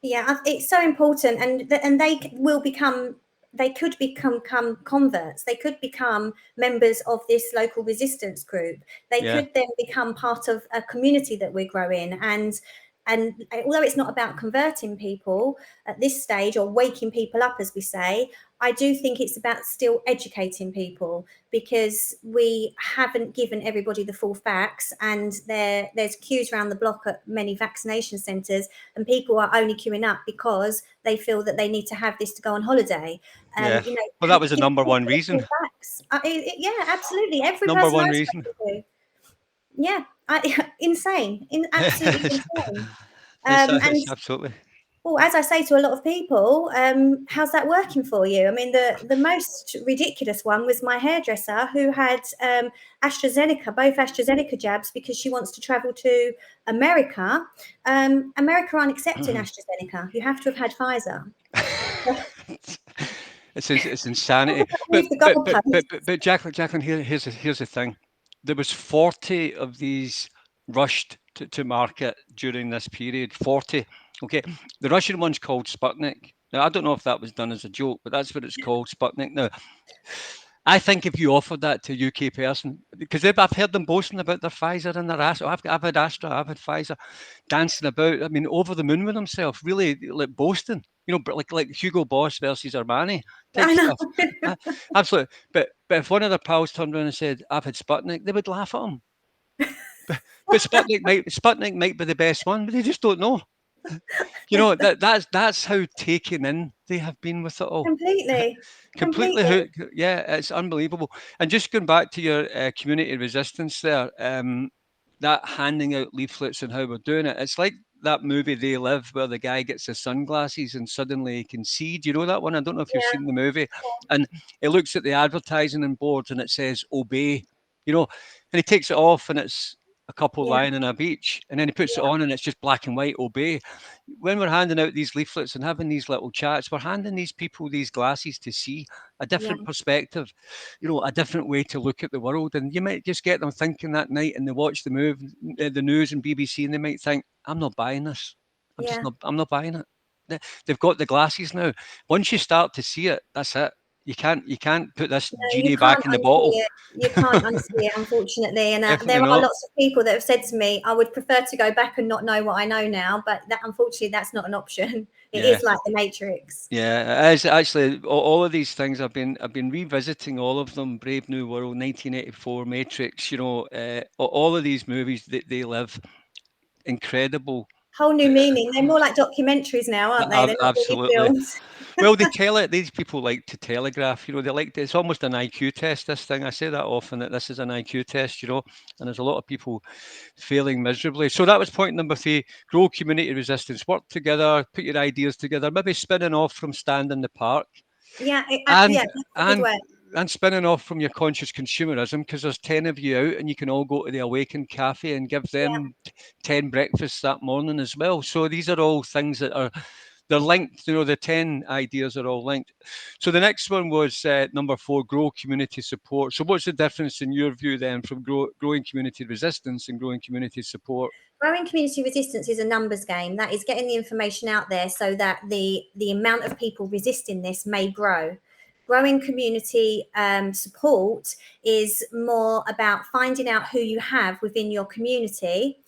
Yeah, it's so important, and they could become converts. They could become members of this local resistance group. They Yeah. could then become part of a community that we're growing. And And although it's not about converting people at this stage or waking people up, as we say, I do think it's about still educating people, because we haven't given everybody the full facts, and there's queues around the block at many vaccination centres, and people are only queuing up because they feel that they need to have this to go on holiday. Yeah. You know, Well, that was the give number people one the full reason. facts. Yeah, absolutely. Every Number person one I reason. spoke to. Yeah, insane, absolutely insane. And It's absolutely. well, as I say to a lot of people, how's that working for you? I mean, the most ridiculous one was my hairdresser, who had AstraZeneca, both AstraZeneca jabs, because she wants to travel to America. America aren't accepting AstraZeneca. You have to have had Pfizer. It's insanity. Move the goalpost. But Jaclyn, here's the thing. There was 40 of these rushed to market during this period. 40. Okay, the Russian one's called Sputnik. Now I don't know if that was done as a joke, but that's what it's called, Sputnik. Now I think if you offered that to a UK person, because I've heard them boasting about their Pfizer and their Astra. I've had Astra, I've had Pfizer, dancing about. I mean, over the moon with themselves, really like boasting. You know, but like Hugo Boss versus Armani type I know. stuff. Absolutely. But if one of their pals turned around and said, "I've had Sputnik," they would laugh at them. But Sputnik might be the best one, but they just don't know. You know that's how taken in they have been with it all. Completely. Completely Completely. hooked. Yeah, it's unbelievable. And just going back to your community resistance there, that handing out leaflets and how we're doing it, it's like that movie They Live, where the guy gets his sunglasses and suddenly he can see. Do you know that one? I don't know if you've Yeah. seen the movie. And he looks at the advertising and boards and it says obey, you know, and he takes it off and it's a couple Yeah. lying on a beach, and then he puts it Yeah. on and it's just black and white obey. When we're handing out these leaflets and having these little chats, we're handing these people these glasses to see a Yeah. different perspective, you know, a different way to look at the world. And you might just get them thinking that night, and they watch the news and BBC, and they might think, "I'm not buying this. Yeah. I'm not buying it." They've got the glasses now. Once you start to see it, that's it. You can't put this No, you genie can't back in the unsee bottle. it. You can't unsee it, unfortunately. And Definitely there are not. lots of people that have said to me, I would prefer to go back and not know what I know now. But that, unfortunately, that's not an option. It Yeah. is like the Matrix. Yeah, it is actually all of these things. I've been revisiting all of them. Brave New World, 1984, Matrix. You know, all of these movies they live incredible. Whole new meaning. They're more like documentaries now, aren't they? They're not really Absolutely. films. Well, they tell it. These people like to telegraph. You know, they like it's almost an IQ test. This thing I say that often, that this is an IQ test. You know, and there's a lot of people failing miserably. So that was point number 3: grow community resistance. Work together, put your ideas together. Maybe spinning off from stand in the park, Yeah, and yeah, that's a good and word. and spinning off from your conscious consumerism, because there's 10 of you out and you can all go to the Awakened Cafe and give Yeah, them 10 breakfasts that morning as well. So these are all things that are they're linked. You know, the 10 ideas are all linked. So the next one was number 4: grow community support. So what's the difference in your view then from growing community resistance and growing community support? growing community resistance is a numbers game. That is getting the information out there so that the amount of people resisting this may grow. Growing community support is more about finding out who you have within your community.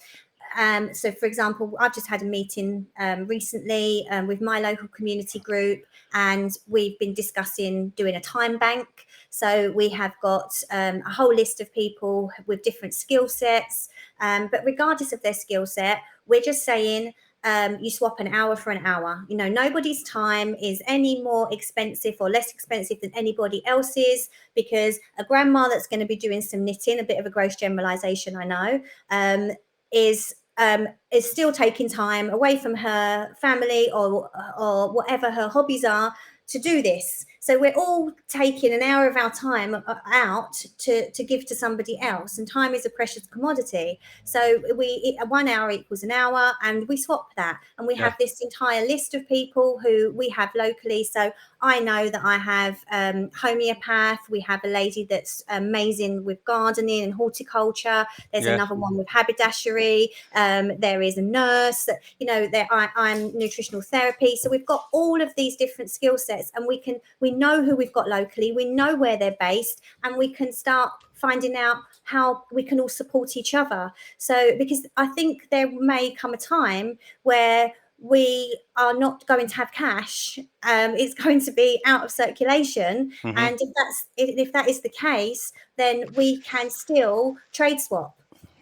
So, for example, I've just had a meeting recently with my local community group, and we've been discussing doing a time bank. So, we have got a whole list of people with different skill sets. But regardless of their skill set, we're just saying you swap an hour for an hour. You know, nobody's time is any more expensive or less expensive than anybody else's, because a grandma that's going to be doing some knitting, a bit of a gross generalization, I know, is still taking time away from her family or whatever her hobbies are to do this. So we're all taking an hour of our time out to give to somebody else, and time is a precious commodity. So 1 hour equals an hour, and we swap that, and we Yeah. have this entire list of people who we have locally. So I know that I have homeopath. We have a lady that's amazing with gardening and horticulture. There's Yeah. another one with haberdashery. There is a nurse. You know, I'm nutritional therapy. So we've got all of these different skill sets, and we know who we've got locally. We know where they're based, and we can start finding out how we can all support each other. So, because I think there may come a time where we are not going to have cash. It's going to be out of circulation, Mm-hmm. and if that is the case, then we can still trade swap.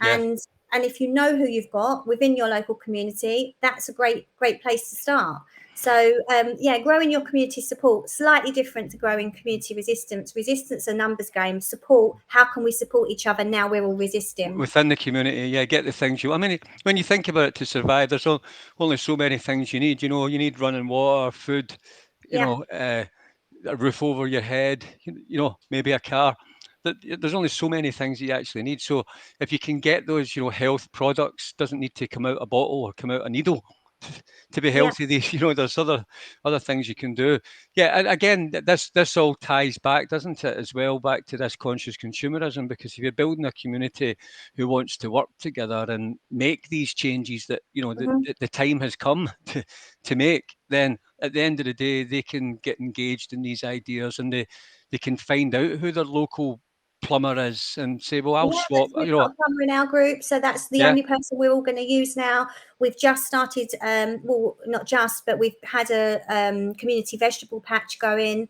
Yeah. And if you know who you've got within your local community, that's a great place to start. So yeah, growing your community support, slightly different to growing community resistance. Resistance a numbers game. Support, how can we support each other now we're all resisting? Within the community, yeah, get the things you. I mean, when you think about it, to survive, there's only so many things you need. You know, you need running water, food. You Yeah. know, a roof over your head. You know, maybe a car. There's only so many things you actually need. So if you can get those, you know, health products, doesn't need to come out a bottle or come out a needle to be Yeah. healthy. You know, there's other things you can do. Yeah, and again, this all ties back, doesn't it, as well, back to this conscious consumerism? Because if you're building a community who wants to work together and make these changes that, you know, Mhm. the time has come to make, then at the end of the day, they can get engaged in these ideas, and they can find out who their local plumber is and say, well, I'll Yeah, swap, we've you got know. a plumber in our group, so that's the Yeah, only person we're all going to use now. We've just started, well, not just, but we've had a community vegetable patch going,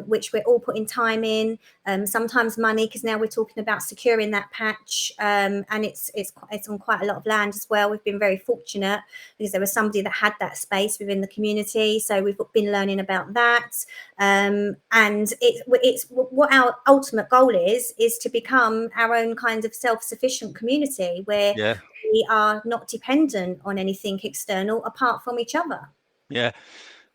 which we're all putting time in, sometimes money, because now we're talking about securing that patch, and it's on quite a lot of land as well. We've been very fortunate because there was somebody that had that space within the community, so we've been learning about that. And it's what our ultimate goal is to become our own kind of self-sufficient community where yeah, we are not dependent on anything external apart from each other. yeah.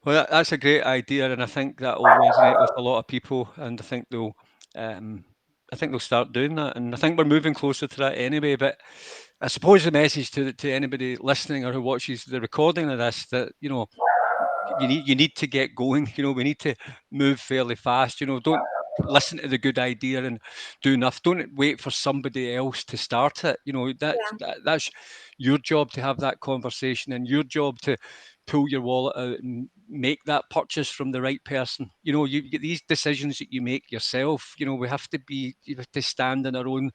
Well, that's a great idea, and I think that will resonate with a lot of people, and um, I think they'll start doing that, and I think we're moving closer to that anyway. But I suppose the message to anybody listening or who watches the recording of this, that, you know, you need to get going. You know, we need to move fairly fast. You know, don't listen to the good idea and do nothing. Don't wait for somebody else to start it. You know, Yeah. that's your job to have that conversation, and your job to pull your wallet out and make that purchase from the right person. You know, you get these decisions that you make yourself. You know, you have to stand in our own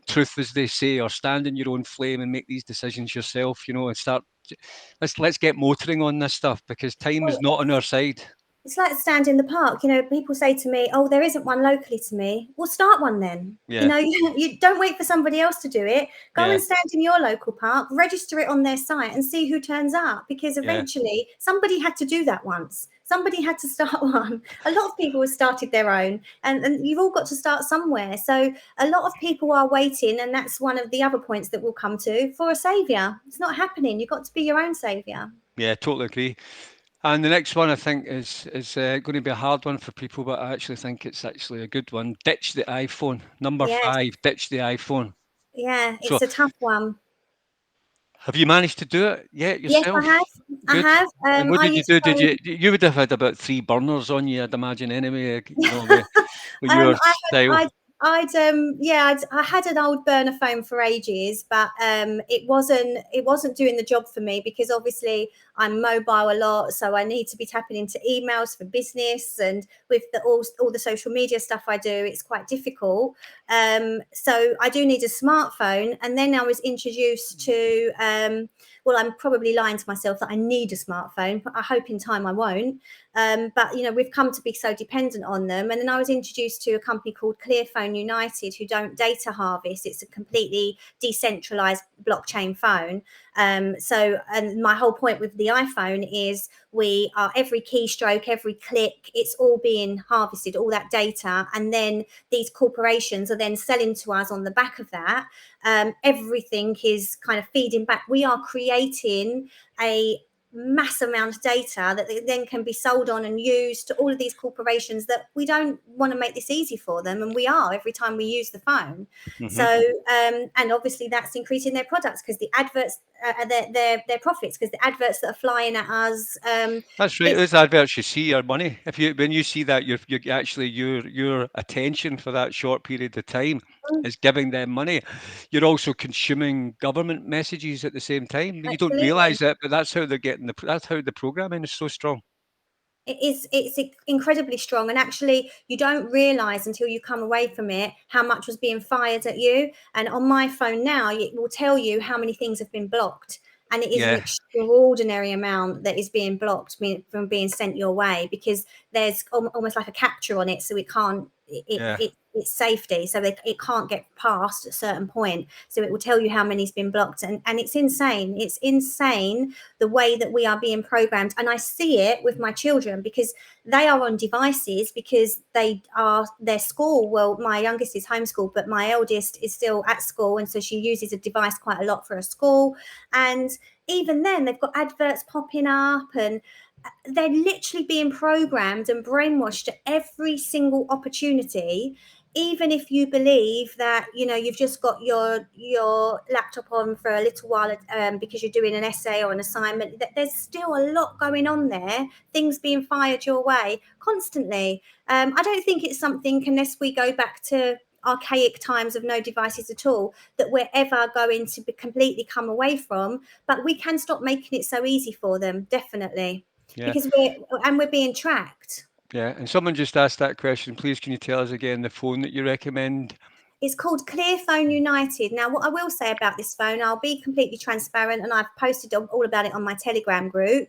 truth, as they say, or stand in your own flame and make these decisions yourself. You know, and start. Let's get motoring on this stuff, because time is Well, not on our side. it's like stand in the park. You know, people say to me, "Oh, there isn't one locally to me." Well, start one then. You Yeah, know, you don't wait for somebody else to do it. Go yeah, and stand in your local park, register it on their site, and see who turns up. Because yeah, eventually, somebody had to do that once. Somebody had to start one. A lot of people have started their own, and you've all got to start somewhere. So a lot of people are waiting, and that's one of the other points that we'll come to, for a saviour. It's not happening. You've got to be your own saviour. yeah. Totally agree. And the next one, I think, is going to be a hard one for people, but I actually think it's actually a good one. Ditch the iPhone. Number Yes, 5, ditch the iPhone. yeah, So, it's a tough one. have you managed to do it yet Yes, I yourself? have. I Good. have. And what I did you used to do? Did go. you would have had about 3 burners on you, I'd imagine, anyway, you know, with your I style. had, yeah, I had an old burner phone for ages, but it wasn't doing the job for me because obviously I'm mobile a lot, so I need to be tapping into emails for business, and with all the social media stuff I do, it's quite difficult. So I do need a smartphone, and then I was introduced to. Well, I'm probably lying to myself that I need a smartphone, but I hope in time I won't. But you know, we've come to be so dependent on them. And then I was introduced to a company called Clearphone United, who don't data harvest. It's a completely decentralized blockchain phone. And my whole point with the iPhone is we are every keystroke, every click, it's all being harvested, all that data, and then these corporations are then selling to us on the back of that. Everything is kind of feeding back. We are creating a mass amount of data that then can be sold on and used to all of these corporations that we don't want to make this easy for them, and we are every time we use the phone. Hmm. So and obviously that's increasing their products because the adverts their profits, because the adverts that are flying at us, That's right. it's Those adverts, you see your money. If you when you see that, you're actually your attention for that short period of time is giving them money. You're also consuming government messages at the same time. You don't absolutely. realise it, but that's how they're getting that's how the programming is so strong. It's incredibly strong, and actually you don't realize until you come away from it how much was being fired at you. And on my phone now, it will tell you how many things have been blocked, and it is an Yeah, extraordinary amount that is being blocked from being sent your way, because there's almost like a capture on it, so it can't yeah, it's safety, so it can't get past a certain point, so it will tell you how many's been blocked. And it's insane the way that we are being programmed. And I see it with my children, because they are on devices, because their school, well, my youngest is homeschooled, but my eldest is still at school, and so she uses a device quite a lot for her school. And even then they've got adverts popping up, and they're literally being programmed and brainwashed at every single opportunity. Even if you believe that, you know, you've just got your laptop on for a little while, because you're doing an essay or an assignment, there's still a lot going on there, things being fired your way constantly. I don't think it's something, unless we go back to archaic times of no devices at all, that we're ever going to be completely come away from. But we can stop making it so easy for them, definitely, yeah, because we're being tracked. yeah. And someone just asked that question. Please, can you tell us again the phone that you recommend? It's called Clear Phone United. Now, what I will say about this phone, I'll be completely transparent, and I've posted all about it on my Telegram group,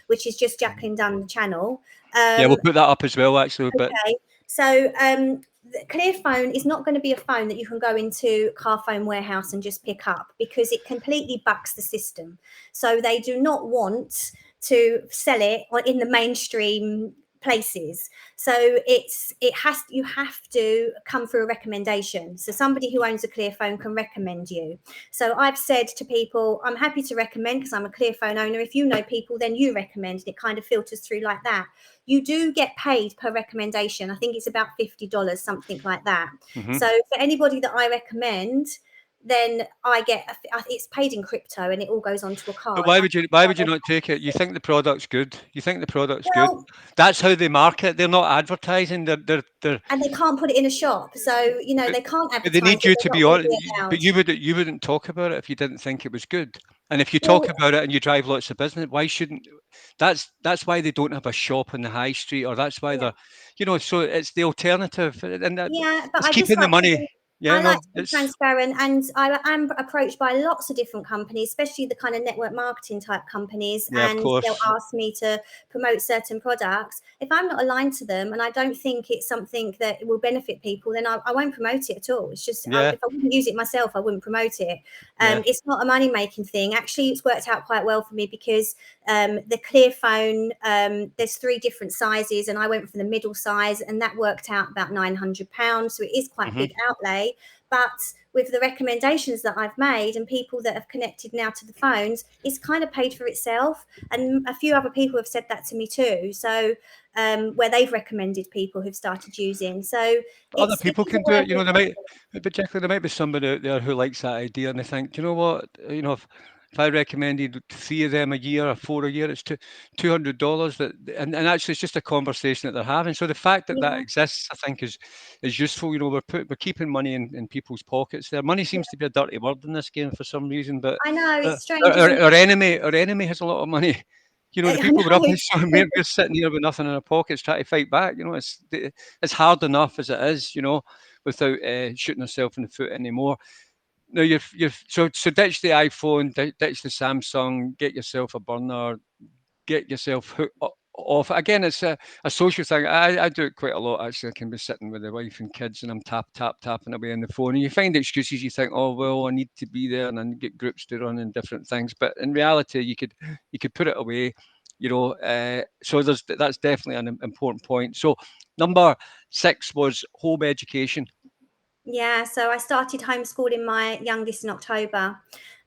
which is just Jaclyn Dunne the channel. Yeah, we'll put that up as well, actually. But Okay, so the Clear Phone is not going to be a phone that you can go into Car Phone Warehouse and just pick up, because it completely bucks the system. So they do not want to sell it in the mainstream places. So you have to come through a recommendation. So somebody who owns a Clear Phone can recommend you. So I've said to people, I'm happy to recommend, because I'm a Clear Phone owner. If you know people, then you recommend, and it kind of filters through like that. You do get paid per recommendation. I think it's about $50, something like that. mhm. So for anybody that I recommend, then it's paid in crypto, and it all goes onto a But card. why would you not take it? You think the product's good. You think the product's good. Well, That's how they market. They're not advertising. They're and they can't put it in a shop, so you know but, they can't but they advertise need it. you They're to not be going to on. be But allowed. you wouldn't talk about it if you didn't think it was good. And if you talk Well, about it and you drive lots of business, why shouldn't? That's why they don't have a shop on the high street, or that's why yeah. they're, so it's the alternative, and Yeah, but it's I just keeping the like to money. be, Yeah, I no, like to be it's transparent, and I am approached by lots of different companies, especially the kind of network marketing type companies, yeah, of and they'll course, ask me to promote certain products. If I'm not aligned to them and I don't think it's something that will benefit people, then I won't promote it at all. It's just, yeah, if I wouldn't use it myself, I wouldn't promote it. yeah, It's not a money making thing. Actually, it's worked out quite well for me, because the Clear Phone, there's 3 different sizes, and I went for the middle size, and that worked out about £900. So it is quite a hmm big outlay. But with the recommendations that I've made and people that have connected now to the phones, it's kind of paid for itself. And a few other people have said that to me too. So where they've recommended people who've started using. So Other it people is a can do way it. of being But Jacqueline, there might be somebody out there who likes that idea, and they think, do you know what, if I recommended 3 of them a year or 4 a year, it's $200. And actually, it's just a conversation that they're having. So the fact that that yeah, exists, I think, is useful. We're keeping money in people's pockets. There, money yeah. seems to be a dirty word in this game for some reason, but I know, uh, it's strange, isn't our enemy has a lot of money. The it? I people we're know up against, it's so we're sitting here with nothing in our pockets trying to fight back. It's hard enough as it is, without shooting ourselves in the foot anymore. Now so ditch the iPhone, ditch the Samsung, get yourself a burner, get yourself off. Again, it's a social thing. I do it quite a lot, actually. I can be sitting with the wife and kids, and I'm tapping away on the phone. And you find excuses. You think, oh, well, I need to be there, and I get groups to run and different things. But in reality, you could put it away. So that's definitely an important point. So number 6 was home education. Yeah, so I started homeschooling my youngest in October,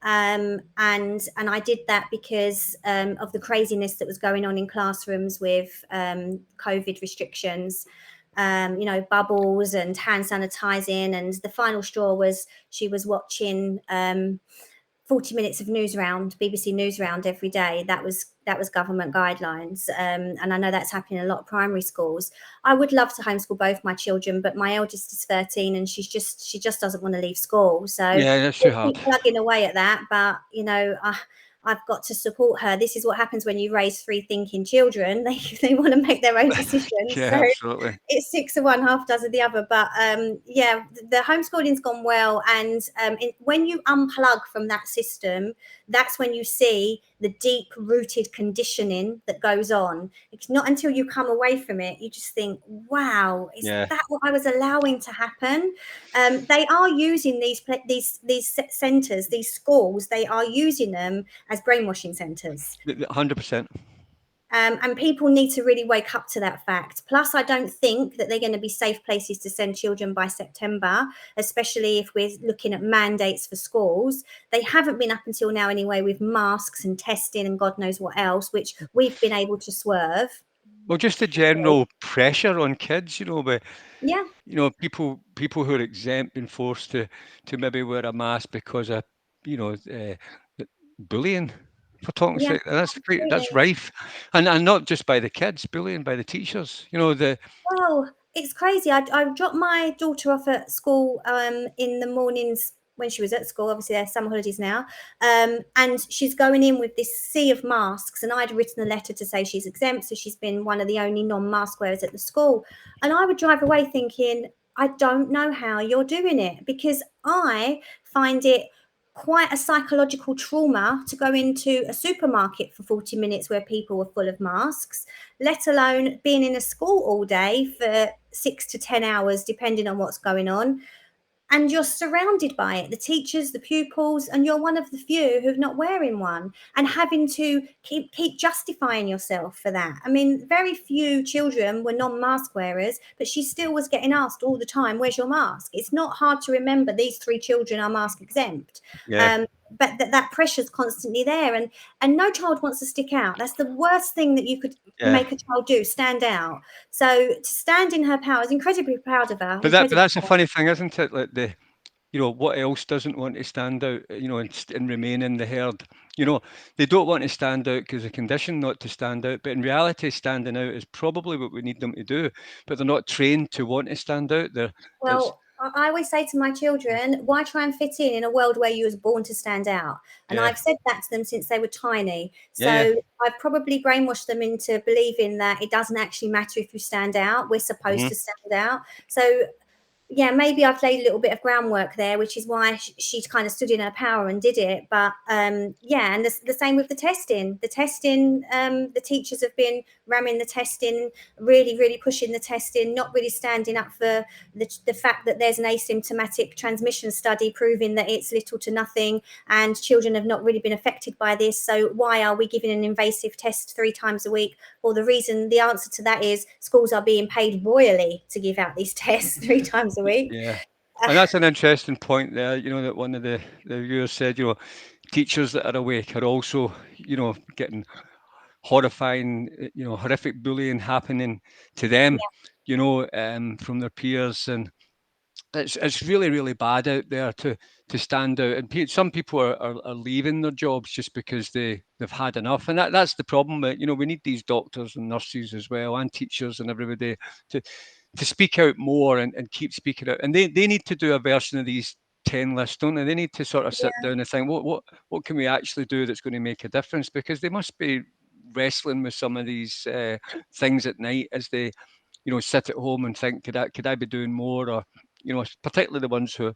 and I did that because of the craziness that was going on in classrooms with COVID restrictions. Bubbles and hand sanitizing, and the final straw was she was watching 40 minutes of news round, BBC news round every day. That was government guidelines, and I know that's happening in a lot of primary schools. I would love to homeschool both my children, but my eldest is 13, and she just doesn't want to leave school. So Yeah, that's too we'll hard. keep plugging away at that. But I've got to support her. This is what happens when you raise free thinking children. They want to make their own decisions. Yeah, So absolutely. it's 6 of one, half dozen of the other. But yeah, the homeschooling's gone well. And when you unplug from that system, that's when you see the deep rooted conditioning that goes on. It's not until you come away from it, you just think, wow, is Yeah. that what I was allowing to happen? They are using these centres, these schools, they are using them as brainwashing centres. 100%. And people need to really wake up to that fact. Plus, I don't think that they're going to be safe places to send children by September, especially if we're looking at mandates for schools. They haven't been up until now anyway, with masks and testing and God knows what else, which we've been able to swerve. Well, just the general pressure on kids, but Yeah. people who are exempt being forced to maybe wear a mask because of bullying, for talking Yeah, sake. That's great. That's absolutely. rife, and not just by the kids, bullying by the teachers. Well, it's crazy. I dropped my daughter off at school in the mornings when she was at school. Obviously, they're summer holidays now. And she's going in with this sea of masks. And I'd written a letter to say she's exempt. So she's been one of the only non-mask wearers at the school. And I would drive away thinking, I don't know how you're doing it, because I find it quite a psychological trauma to go into a supermarket for 40 minutes where people are full of masks, let alone being in a school all day for 6 to 10 hours, depending on what's going on. And you're surrounded by it, the teachers, the pupils, and you're one of the few who's not wearing one, and having to keep justifying yourself for that. I mean, very few children were non-mask wearers, but she still was getting asked all the time, where's your mask? It's not hard to remember these 3 children are mask exempt. Yeah. But that pressure's constantly there, and no child wants to stick out. That's the worst thing that you could Yeah. make a child do, stand out. So to stand in her power, I was incredibly proud of her. But Incredibly that's a proud. funny thing, isn't it? Like what else doesn't want to stand out, and remain in the herd? They don't want to stand out because they're conditioned not to stand out. But in reality, standing out is probably what we need them to do. But they're not trained to want to stand out. It's Well, I always say to my children, why try and fit in a world where you was born to stand out? And yeah, I've said that to them since they were tiny. yeah, So I've probably brainwashed them into believing that it doesn't actually matter if you stand out. We're supposed yeah. to stand out. So yeah, maybe I've laid a little bit of groundwork there, which is why she kind of stood in her power and did it. But yeah, and the same with the testing. The teachers have been ramming the testing, really, really pushing the testing, not really standing up for the fact that there's an asymptomatic transmission study proving that it's little to nothing, and children have not really been affected by this. So why are we giving an invasive test 3 times a week? Well, the answer to that is schools are being paid royally to give out these tests 3 times a week. Yeah. And that's an interesting point there, that one of the viewers said, teachers that are awake are also, getting horrifying, horrific bullying happening to them, from their peers. And it's really, really bad out there to stand out. And some people are leaving their jobs just because they've had enough. And that's the problem. We need these doctors and nurses as well, and teachers and everybody to speak out more and keep speaking out. And they need to do a version of these 10 lists, don't they? They need to sort of sit down and think, what can we actually do that's going to make a difference? Because they must be wrestling with some of these things at night as they, sit at home and think, could I be doing more? Or, particularly the ones who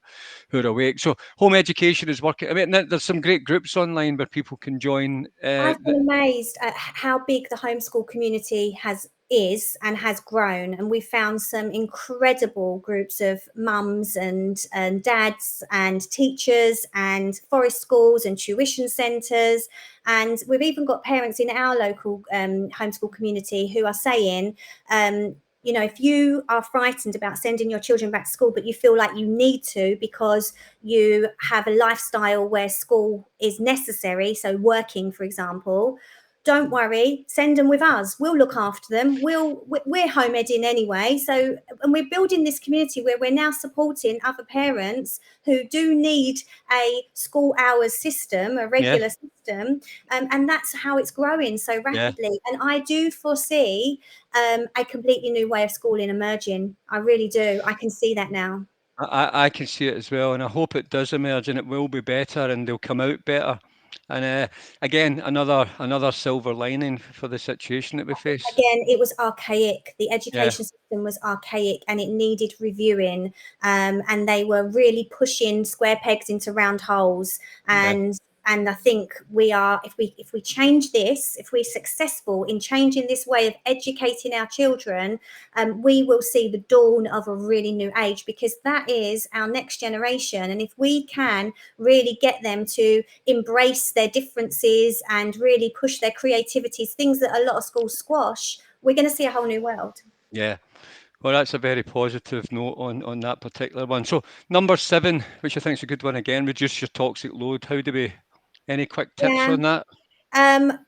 are awake. So home education is working. I mean, there's some great groups online where people can join. I've been amazed at how big the homeschool community is and has grown, and we found some incredible groups of mums and dads and teachers and forest schools and tuition centres, and we've even got parents in our local homeschool community who are saying, if you are frightened about sending your children back to school, but you feel like you need to because you have a lifestyle where school is necessary, so working, for example, don't worry, send them with us. We'll look after them. We're home editing anyway. So, and we're building this community where we're now supporting other parents who do need a school hours system, a regular system. And that's how it's growing so rapidly. And I do foresee a completely new way of schooling emerging. I really do. I can see that now. I can see it as well, and I hope it does emerge, and it will be better, and they'll come out better. And again, another silver lining for the situation that we face. Again, it was archaic. The Yeah, education system was archaic and it needed reviewing. And they were really pushing square pegs into round holes. yeah, And I think we are, if we change this, if we're successful in changing this way of educating our children, we will see the dawn of a really new age, because that is our next generation. And if we can really get them to embrace their differences and really push their creativities, things that a lot of schools squash, we're going to see a whole new world. yeah. Well, that's a very positive note on that particular one. So number 7, which I think is a good one again, reduce your toxic load. How do we? Any quick tips Yeah. on that? Um,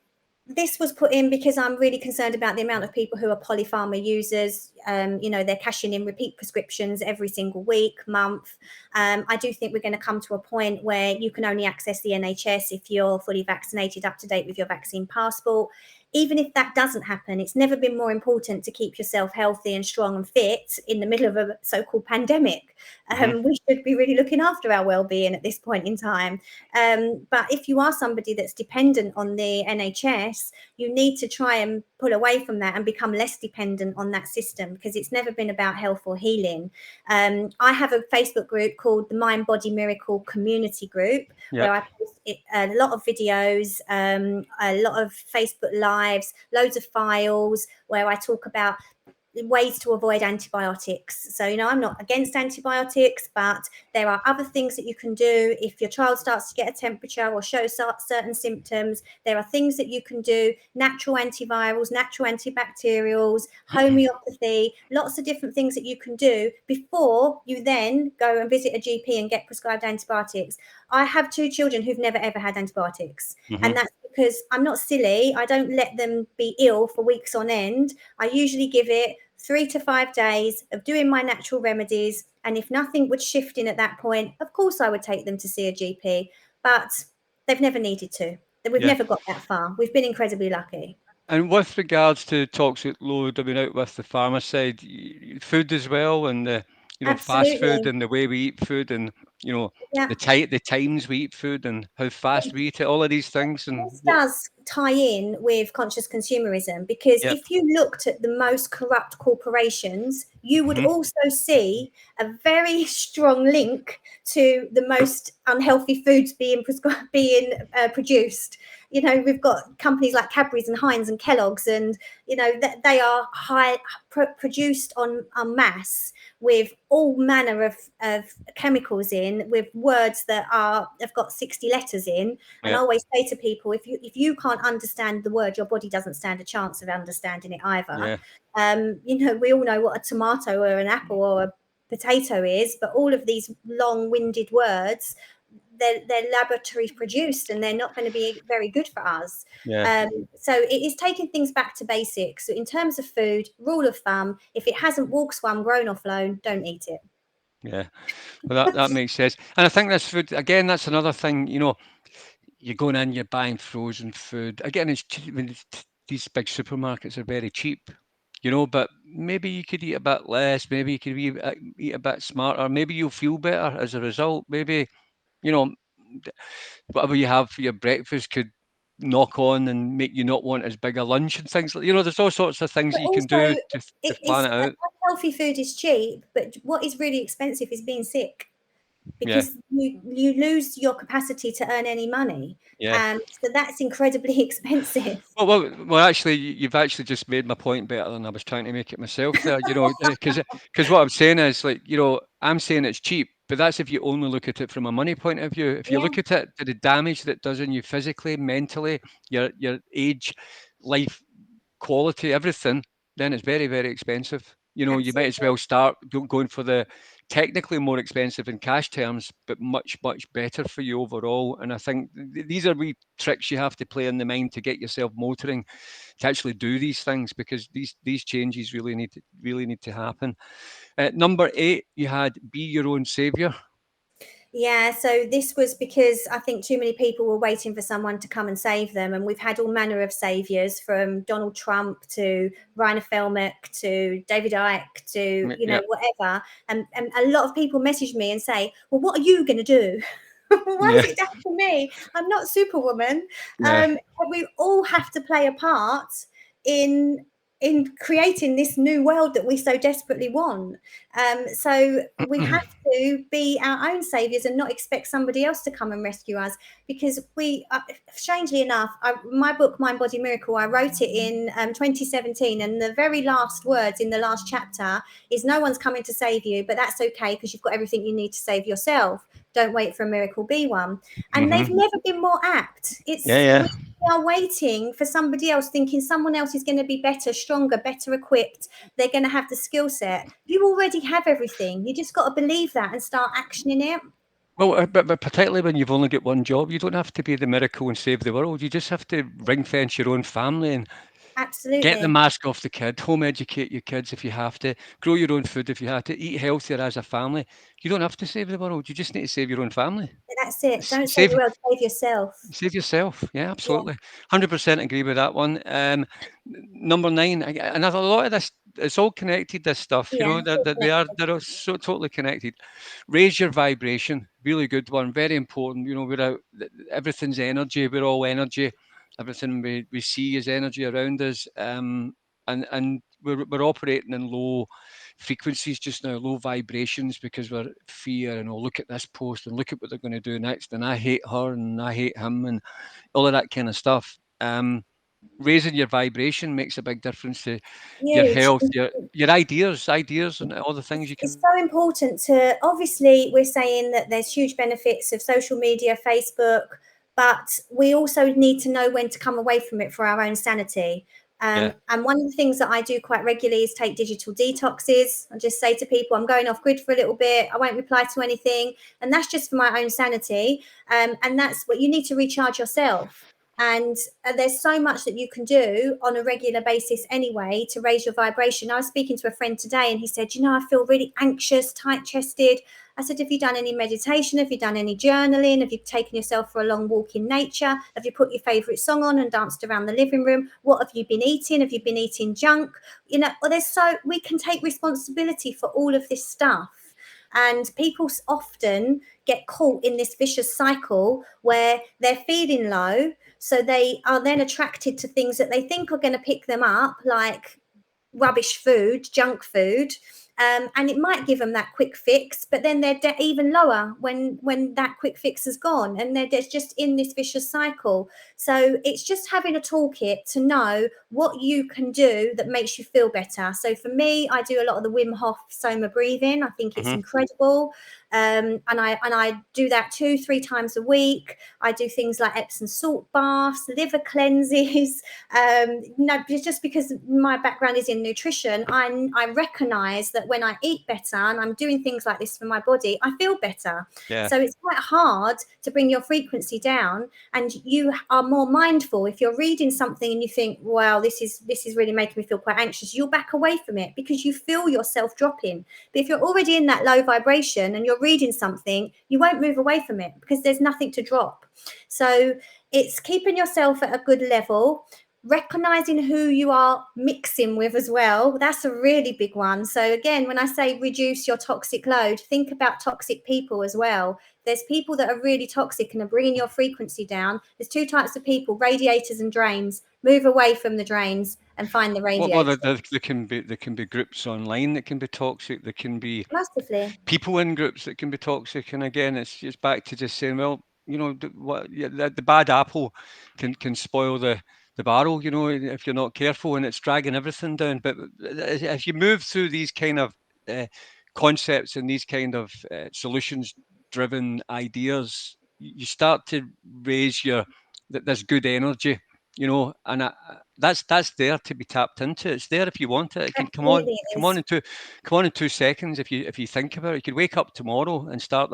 this was put in because I'm really concerned about the amount of people who are polypharma users. They're cashing in repeat prescriptions every single week, month. I do think we're going to come to a point where you can only access the NHS if you're fully vaccinated, up to date with your vaccine passport. Even if that doesn't happen, it's never been more important to keep yourself healthy and strong and fit in the middle of a so-called pandemic. Hmm. We should be really looking after our well-being at this point in time. But if you are somebody that's dependent on the NHS, you need to try and pull away from that and become less dependent on that system, because it's never been about health or healing. I have a Facebook group called the Mind Body Miracle Community Group, Yeah, where I post a lot of videos, a lot of Facebook lives, loads of files where I talk about ways to avoid antibiotics. So, I'm not against antibiotics, but there are other things that you can do. If your child starts to get a temperature or show certain symptoms, there are things that you can do: natural antivirals, natural antibacterials, homeopathy, lots of different things that you can do before you then go and visit a GP and get prescribed antibiotics. I have 2 children who've never ever had antibiotics, hmm, and that's because I'm not silly. I don't let them be ill for weeks on end. I usually give it 3 to 5 days of doing my natural remedies. And if nothing would shift in at that point, of course I would take them to see a GP. But they've never needed to. We've yeah. never got that far. We've been incredibly lucky. And with regards to toxic load, I mean, out with the pharma side, food as well, and the fast food Absolutely. and the way we eat food, and you know Yeah. the times we eat food and how fast we eat it, all of these things, and This what? does tie in with conscious consumerism, because Yep. if you looked at the most corrupt corporations, you would Hmm. also see a very strong link to the most unhealthy foods being produced. We've got companies like Cadbury's and Heinz and Kellogg's, and that they are produced en masse with all manner of chemicals in, with words that have got 60 letters in. And I Yeah, always say to people, if you can't understand the word, your body doesn't stand a chance of understanding it either. yeah, We all know what a tomato or an apple or a potato is, but all of these long-winded words, they're laboratory produced, and they're not going to be very good for us. yeah, So it is taking things back to basics. So in terms of food, rule of thumb: if it hasn't walk, swum, grown or flown, don't eat it. yeah. Well, that makes sense. And I think this food again. That's another thing. You're going in, you're buying frozen food. Again, it's cheap. I mean, these big supermarkets are very cheap. But maybe you could eat a bit less. Maybe you could eat a bit smarter. Maybe you'll feel better as a result. Maybe you know whatever you have for your breakfast could knock on and make you not want as big a lunch and things like. There's all sorts of things But that you can also, do to plan it's it out. healthy food is cheap, but what is really expensive is being sick, Yeah, because you lose your capacity to earn any money, yeah. and so that's incredibly expensive. Well, actually, you've actually just made my point better than I was trying to make it myself there, because what I'm saying is, like, I'm saying it's cheap, but that's if you only look at it from a money point of view. If you Yeah, look at it to the damage that it does on you physically, mentally, your age, life quality, everything, then it's very, very expensive. You might as absolutely. well start going for the technically more expensive in cash terms, but much, much better for you overall. And I think these are wee tricks you have to play in the mind to get yourself motoring to actually do these things, because these changes really need to happen. Number 8, you had be your own savior. Yeah, so this was because I think too many people were waiting for someone to come and save them, and we've had all manner of saviors, from Donald Trump to Rainer Felmick to David Icke to Yeah, whatever. And a lot of people message me and say, "Well, what are you going to do?" Why is Yeah. it down to me? I'm not Superwoman. Yeah. We all have to play a part in creating this new world that we so desperately want. So we have to be our own saviors and not expect somebody else to come and rescue us, because we, strangely enough, my book Mind Body Miracle, I wrote it in 2017, and the very last words in the last chapter is, no one's coming to save you, but that's okay, because you've got everything you need to save yourself. Don't wait for a miracle, be one. And they've never been more apt. Yeah. It's Yeah. we are waiting for somebody else, thinking someone else is going to be better, stronger, better equipped. They're going to have the skill set. You already have everything. You just got to believe that and start actioning it. Well, but particularly when you've only got one job, you don't have to be the miracle and save the world. You just have to ring fence your own family and get the Absolutely. mask off the kid, home educate your kids if you have to, grow your own food if you have to, eat healthier as a family. You don't have to save the world. You just need to save your own family. That's it. Don't save Save the world, save yourself. Save yourself. Yeah, Yeah. absolutely. 100% agree with that one. Number nine, and a lot of this, it's all connected, this stuff, Yeah. It's all connected. they're all so totally connected. Raise your vibration. Really good one. Very important. Everything's energy. We're all energy. Everything we see is energy around us. And we're operating in low frequencies just now, low vibrations, because we're fear and, oh, look at this post and look at what they're going to do next, and I hate her and I hate him and all of that kind of stuff. Raising your vibration makes a big difference to your Huge. health, your ideas, and all the things you It's can. so important to, obviously, we're saying that there's huge benefits of social media, Facebook, but we also need to know when to come away from it for our own sanity. Yeah. And one of the things that I do quite regularly is take digital detoxes. I just say to people, I'm going off grid for a little bit. I won't reply to anything. And that's just for my own sanity. And that's what you need to recharge yourself. And there's so much that you can do on a regular basis anyway to raise your vibration. I was speaking to a friend today and he said, I feel really anxious, tight chested. I said, have you done any meditation? Have you done any journaling? Have you taken yourself for a long walk in nature? Have you put your favourite song on and danced around the living room? What have you been eating? Have you been eating junk? We can take responsibility for all of this stuff. And people often get caught in this vicious cycle where they're feeling low. So they are then attracted to things that they think are going to pick them up, like rubbish food, junk food. And it might give them that quick fix, but then they're even lower when that quick fix is gone, and they're just in this vicious cycle. So it's just having a toolkit to know what you can do that makes you feel better. So for me, I do a lot of the Wim Hof Soma breathing. I think it's incredible. And I do that 2-3 times a week. I do things like Epsom salt baths, liver cleanses. Just because my background is in nutrition, I recognize that when I eat better and I'm doing things like this for my body, I feel better. Yeah. So it's quite hard to bring your frequency down, and you are more mindful. If you're reading something and you think, wow, this is really making me feel quite anxious, you'll back away from it because you feel yourself dropping. But if you're already in that low vibration and you're reading something, you won't move away from it because there's nothing to drop. So it's keeping yourself at a good level, recognizing who you are mixing with as well. That's a really big one. So again, when I say reduce your toxic load, think about toxic people as well. There's people that are really toxic and are bringing your frequency down. There's two types of people: radiators and drains. Move away from the drains and find the Well, radiators. there can be groups online that can be toxic. There can be Massively. people in groups that can be toxic. And again, it's just back to just saying, well, the bad apple can spoil the barrel, if you're not careful, and it's dragging everything down. But if you move through these kind of concepts and these kind of solutions driven ideas, you start to raise this good energy, and that's there to be tapped into. It's there if you want it. It can Absolutely it is. come on in 2 seconds if you think about it. You could wake up tomorrow and start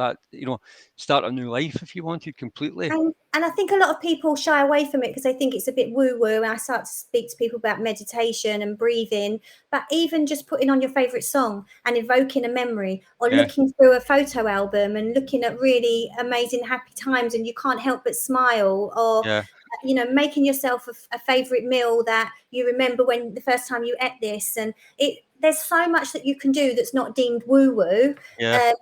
start a new life if you wanted completely. And I think a lot of people shy away from it because they think it's a bit woo-woo. And I start to speak to people about meditation and breathing, but even just putting on your favourite song and evoking a memory, or Yeah. looking through a photo album and looking at really amazing happy times and you can't help but smile, or Yeah. making yourself a favourite meal that you remember when the first time you ate this. And there's so much that you can do that's not deemed woo-woo. Yeah.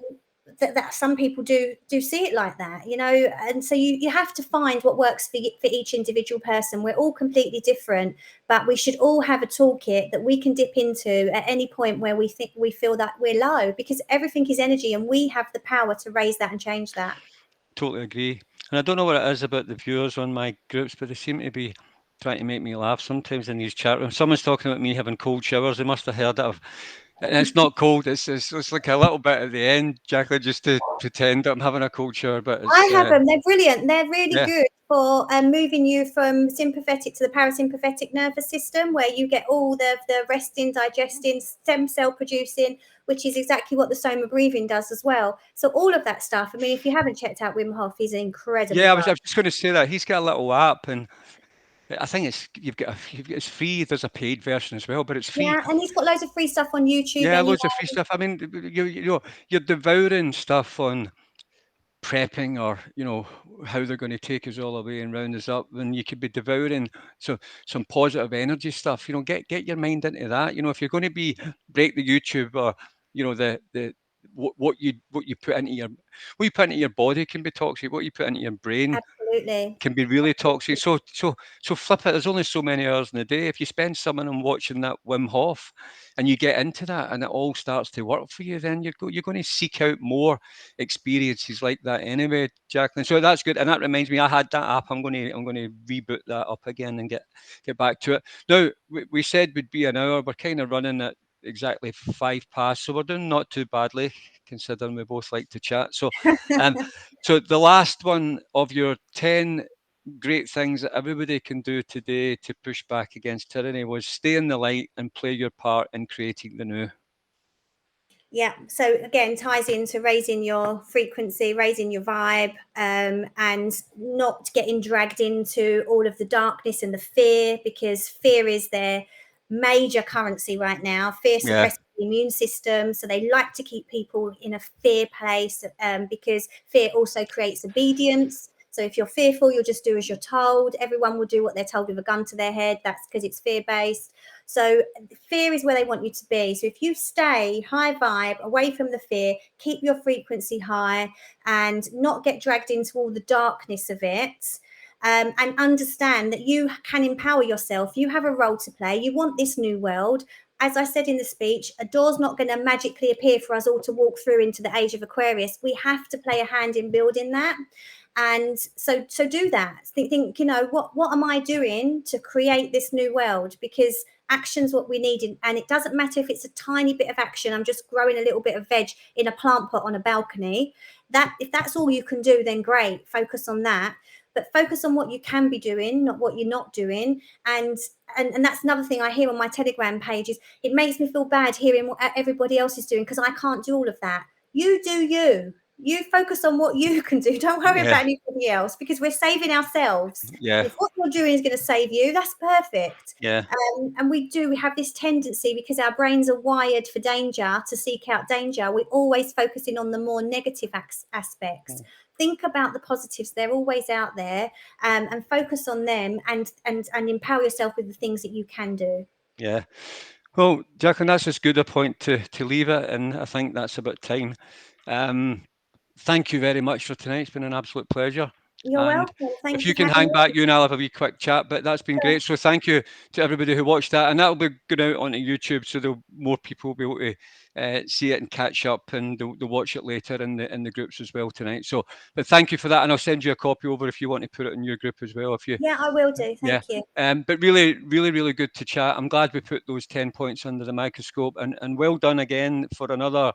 that some people do see it like that, you know. And so you have to find what works for each individual person. We're all completely different, but we should all have a toolkit that we can dip into at any point where we feel that we're low, because everything is energy and we have the power to raise that and change that. Totally agree. And I don't know what it is about the viewers on my groups, but they seem to be trying to make me laugh sometimes in these chat rooms. Someone's talking about me having cold showers. They must have heard that. And it's not cold. It's like a little bit at the end, Jaclyn, just to pretend that I'm having a cold shower. But I it's have them. They're brilliant. They're really yeah. good for moving you from sympathetic to the parasympathetic nervous system, where you get all the resting, digesting, stem cell producing, which is exactly what the Soma breathing does as well. So all of that stuff. I mean, if you haven't checked out Wim Hof, he's an incredible Yeah, I guy. was just going to say that he's got a little app, and I think it's free. There's a paid version as well, but it's free. Yeah, and he's got loads of free stuff on YouTube Yeah, anyway. loads of free stuff. I mean, you know, you're devouring stuff on prepping, or you know, how they're going to take us all away and round us up, and you could be devouring some positive energy stuff. You know, get your mind into that. You know, if you're going to be break the YouTube, or you know, the what you put into your body can be toxic. What you put into your brain Absolutely. can be really toxic. So flip it. There's only so many hours in the day. If you spend some of them watching that Wim Hof, and you get into that, and it all starts to work for you, then you're going to seek out more experiences like that anyway, Jaclyn. So that's good. And that reminds me, I had that app. I'm going to reboot that up again and get back to it. Now we said would be an hour. We're kind of running at exactly 5 past, so we're doing not too badly considering we both like to chat. So so the last one of your 10 great things that everybody can do today to push back against tyranny was stay in the light and play your part in creating the new. Yeah. So again, ties into raising your frequency, raising your vibe, and not getting dragged into all of the darkness and the fear, because fear is their major currency right now. Fear suppresses the immune system, so they like to keep people in a fear place, because fear also creates obedience. So if you're fearful, you'll just do as you're told. Everyone will do what they're told with a gun to their head. That's because it's fear-based. So fear is where they want you to be. So if you stay high vibe, away from the fear, keep your frequency high and not get dragged into all the darkness of it, and understand that you can empower yourself. You have a role to play. You want this new world. As I said in the speech, a door's not going to magically appear for us all to walk through into the age of Aquarius. We have to play a hand in building that. And so do that. Think, you know, what am I doing to create this new world? Because action's what we need. And it doesn't matter if it's a tiny bit of action. I'm just growing a little bit of veg in a plant pot on a balcony. That if that's all you can do, then great. Focus on that. But focus on what you can be doing, not what you're not doing. And that's another thing I hear on my Telegram page is it makes me feel bad hearing what everybody else is doing because I can't do all of that. You do you. You focus on what you can do. Don't worry about anybody else, because we're saving ourselves. Yeah. If what you're doing is going to save you, that's perfect. Yeah. And we have this tendency, because our brains are wired for danger, to seek out danger. We're always focusing on the more negative aspects. Think about the positives. They're always out there, and focus on them, and empower yourself with the things that you can do. Yeah. Well, Jaclyn, that's as good a point to leave it, and I think that's about time. Thank you very much for tonight. It's been an absolute pleasure. You're welcome. Thank if you you for can having hang me. back, you and I'll have a wee quick chat, but that's been great. So thank you to everybody who watched that, and that'll be going out onto YouTube, so more people will be able to see it and catch up, and they'll watch it later in the groups as well tonight. So, but thank you for that, and I'll send you a copy over if you want to put it in your group as well. Yeah, I will do. Thank you. But really, really, really good to chat. I'm glad we put those 10 points under the microscope, and well done again for another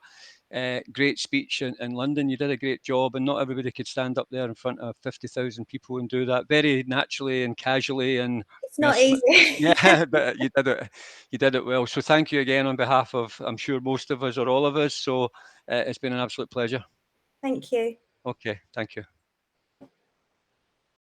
great speech in London. You did a great job, and not everybody could stand up there in front of 50,000 people and do that very naturally and casually. And it's not easy. Yeah, but you did it well. So thank you again on behalf of, I'm sure, most of us or all of us. So it's been an absolute pleasure. Thank you. Okay, thank you.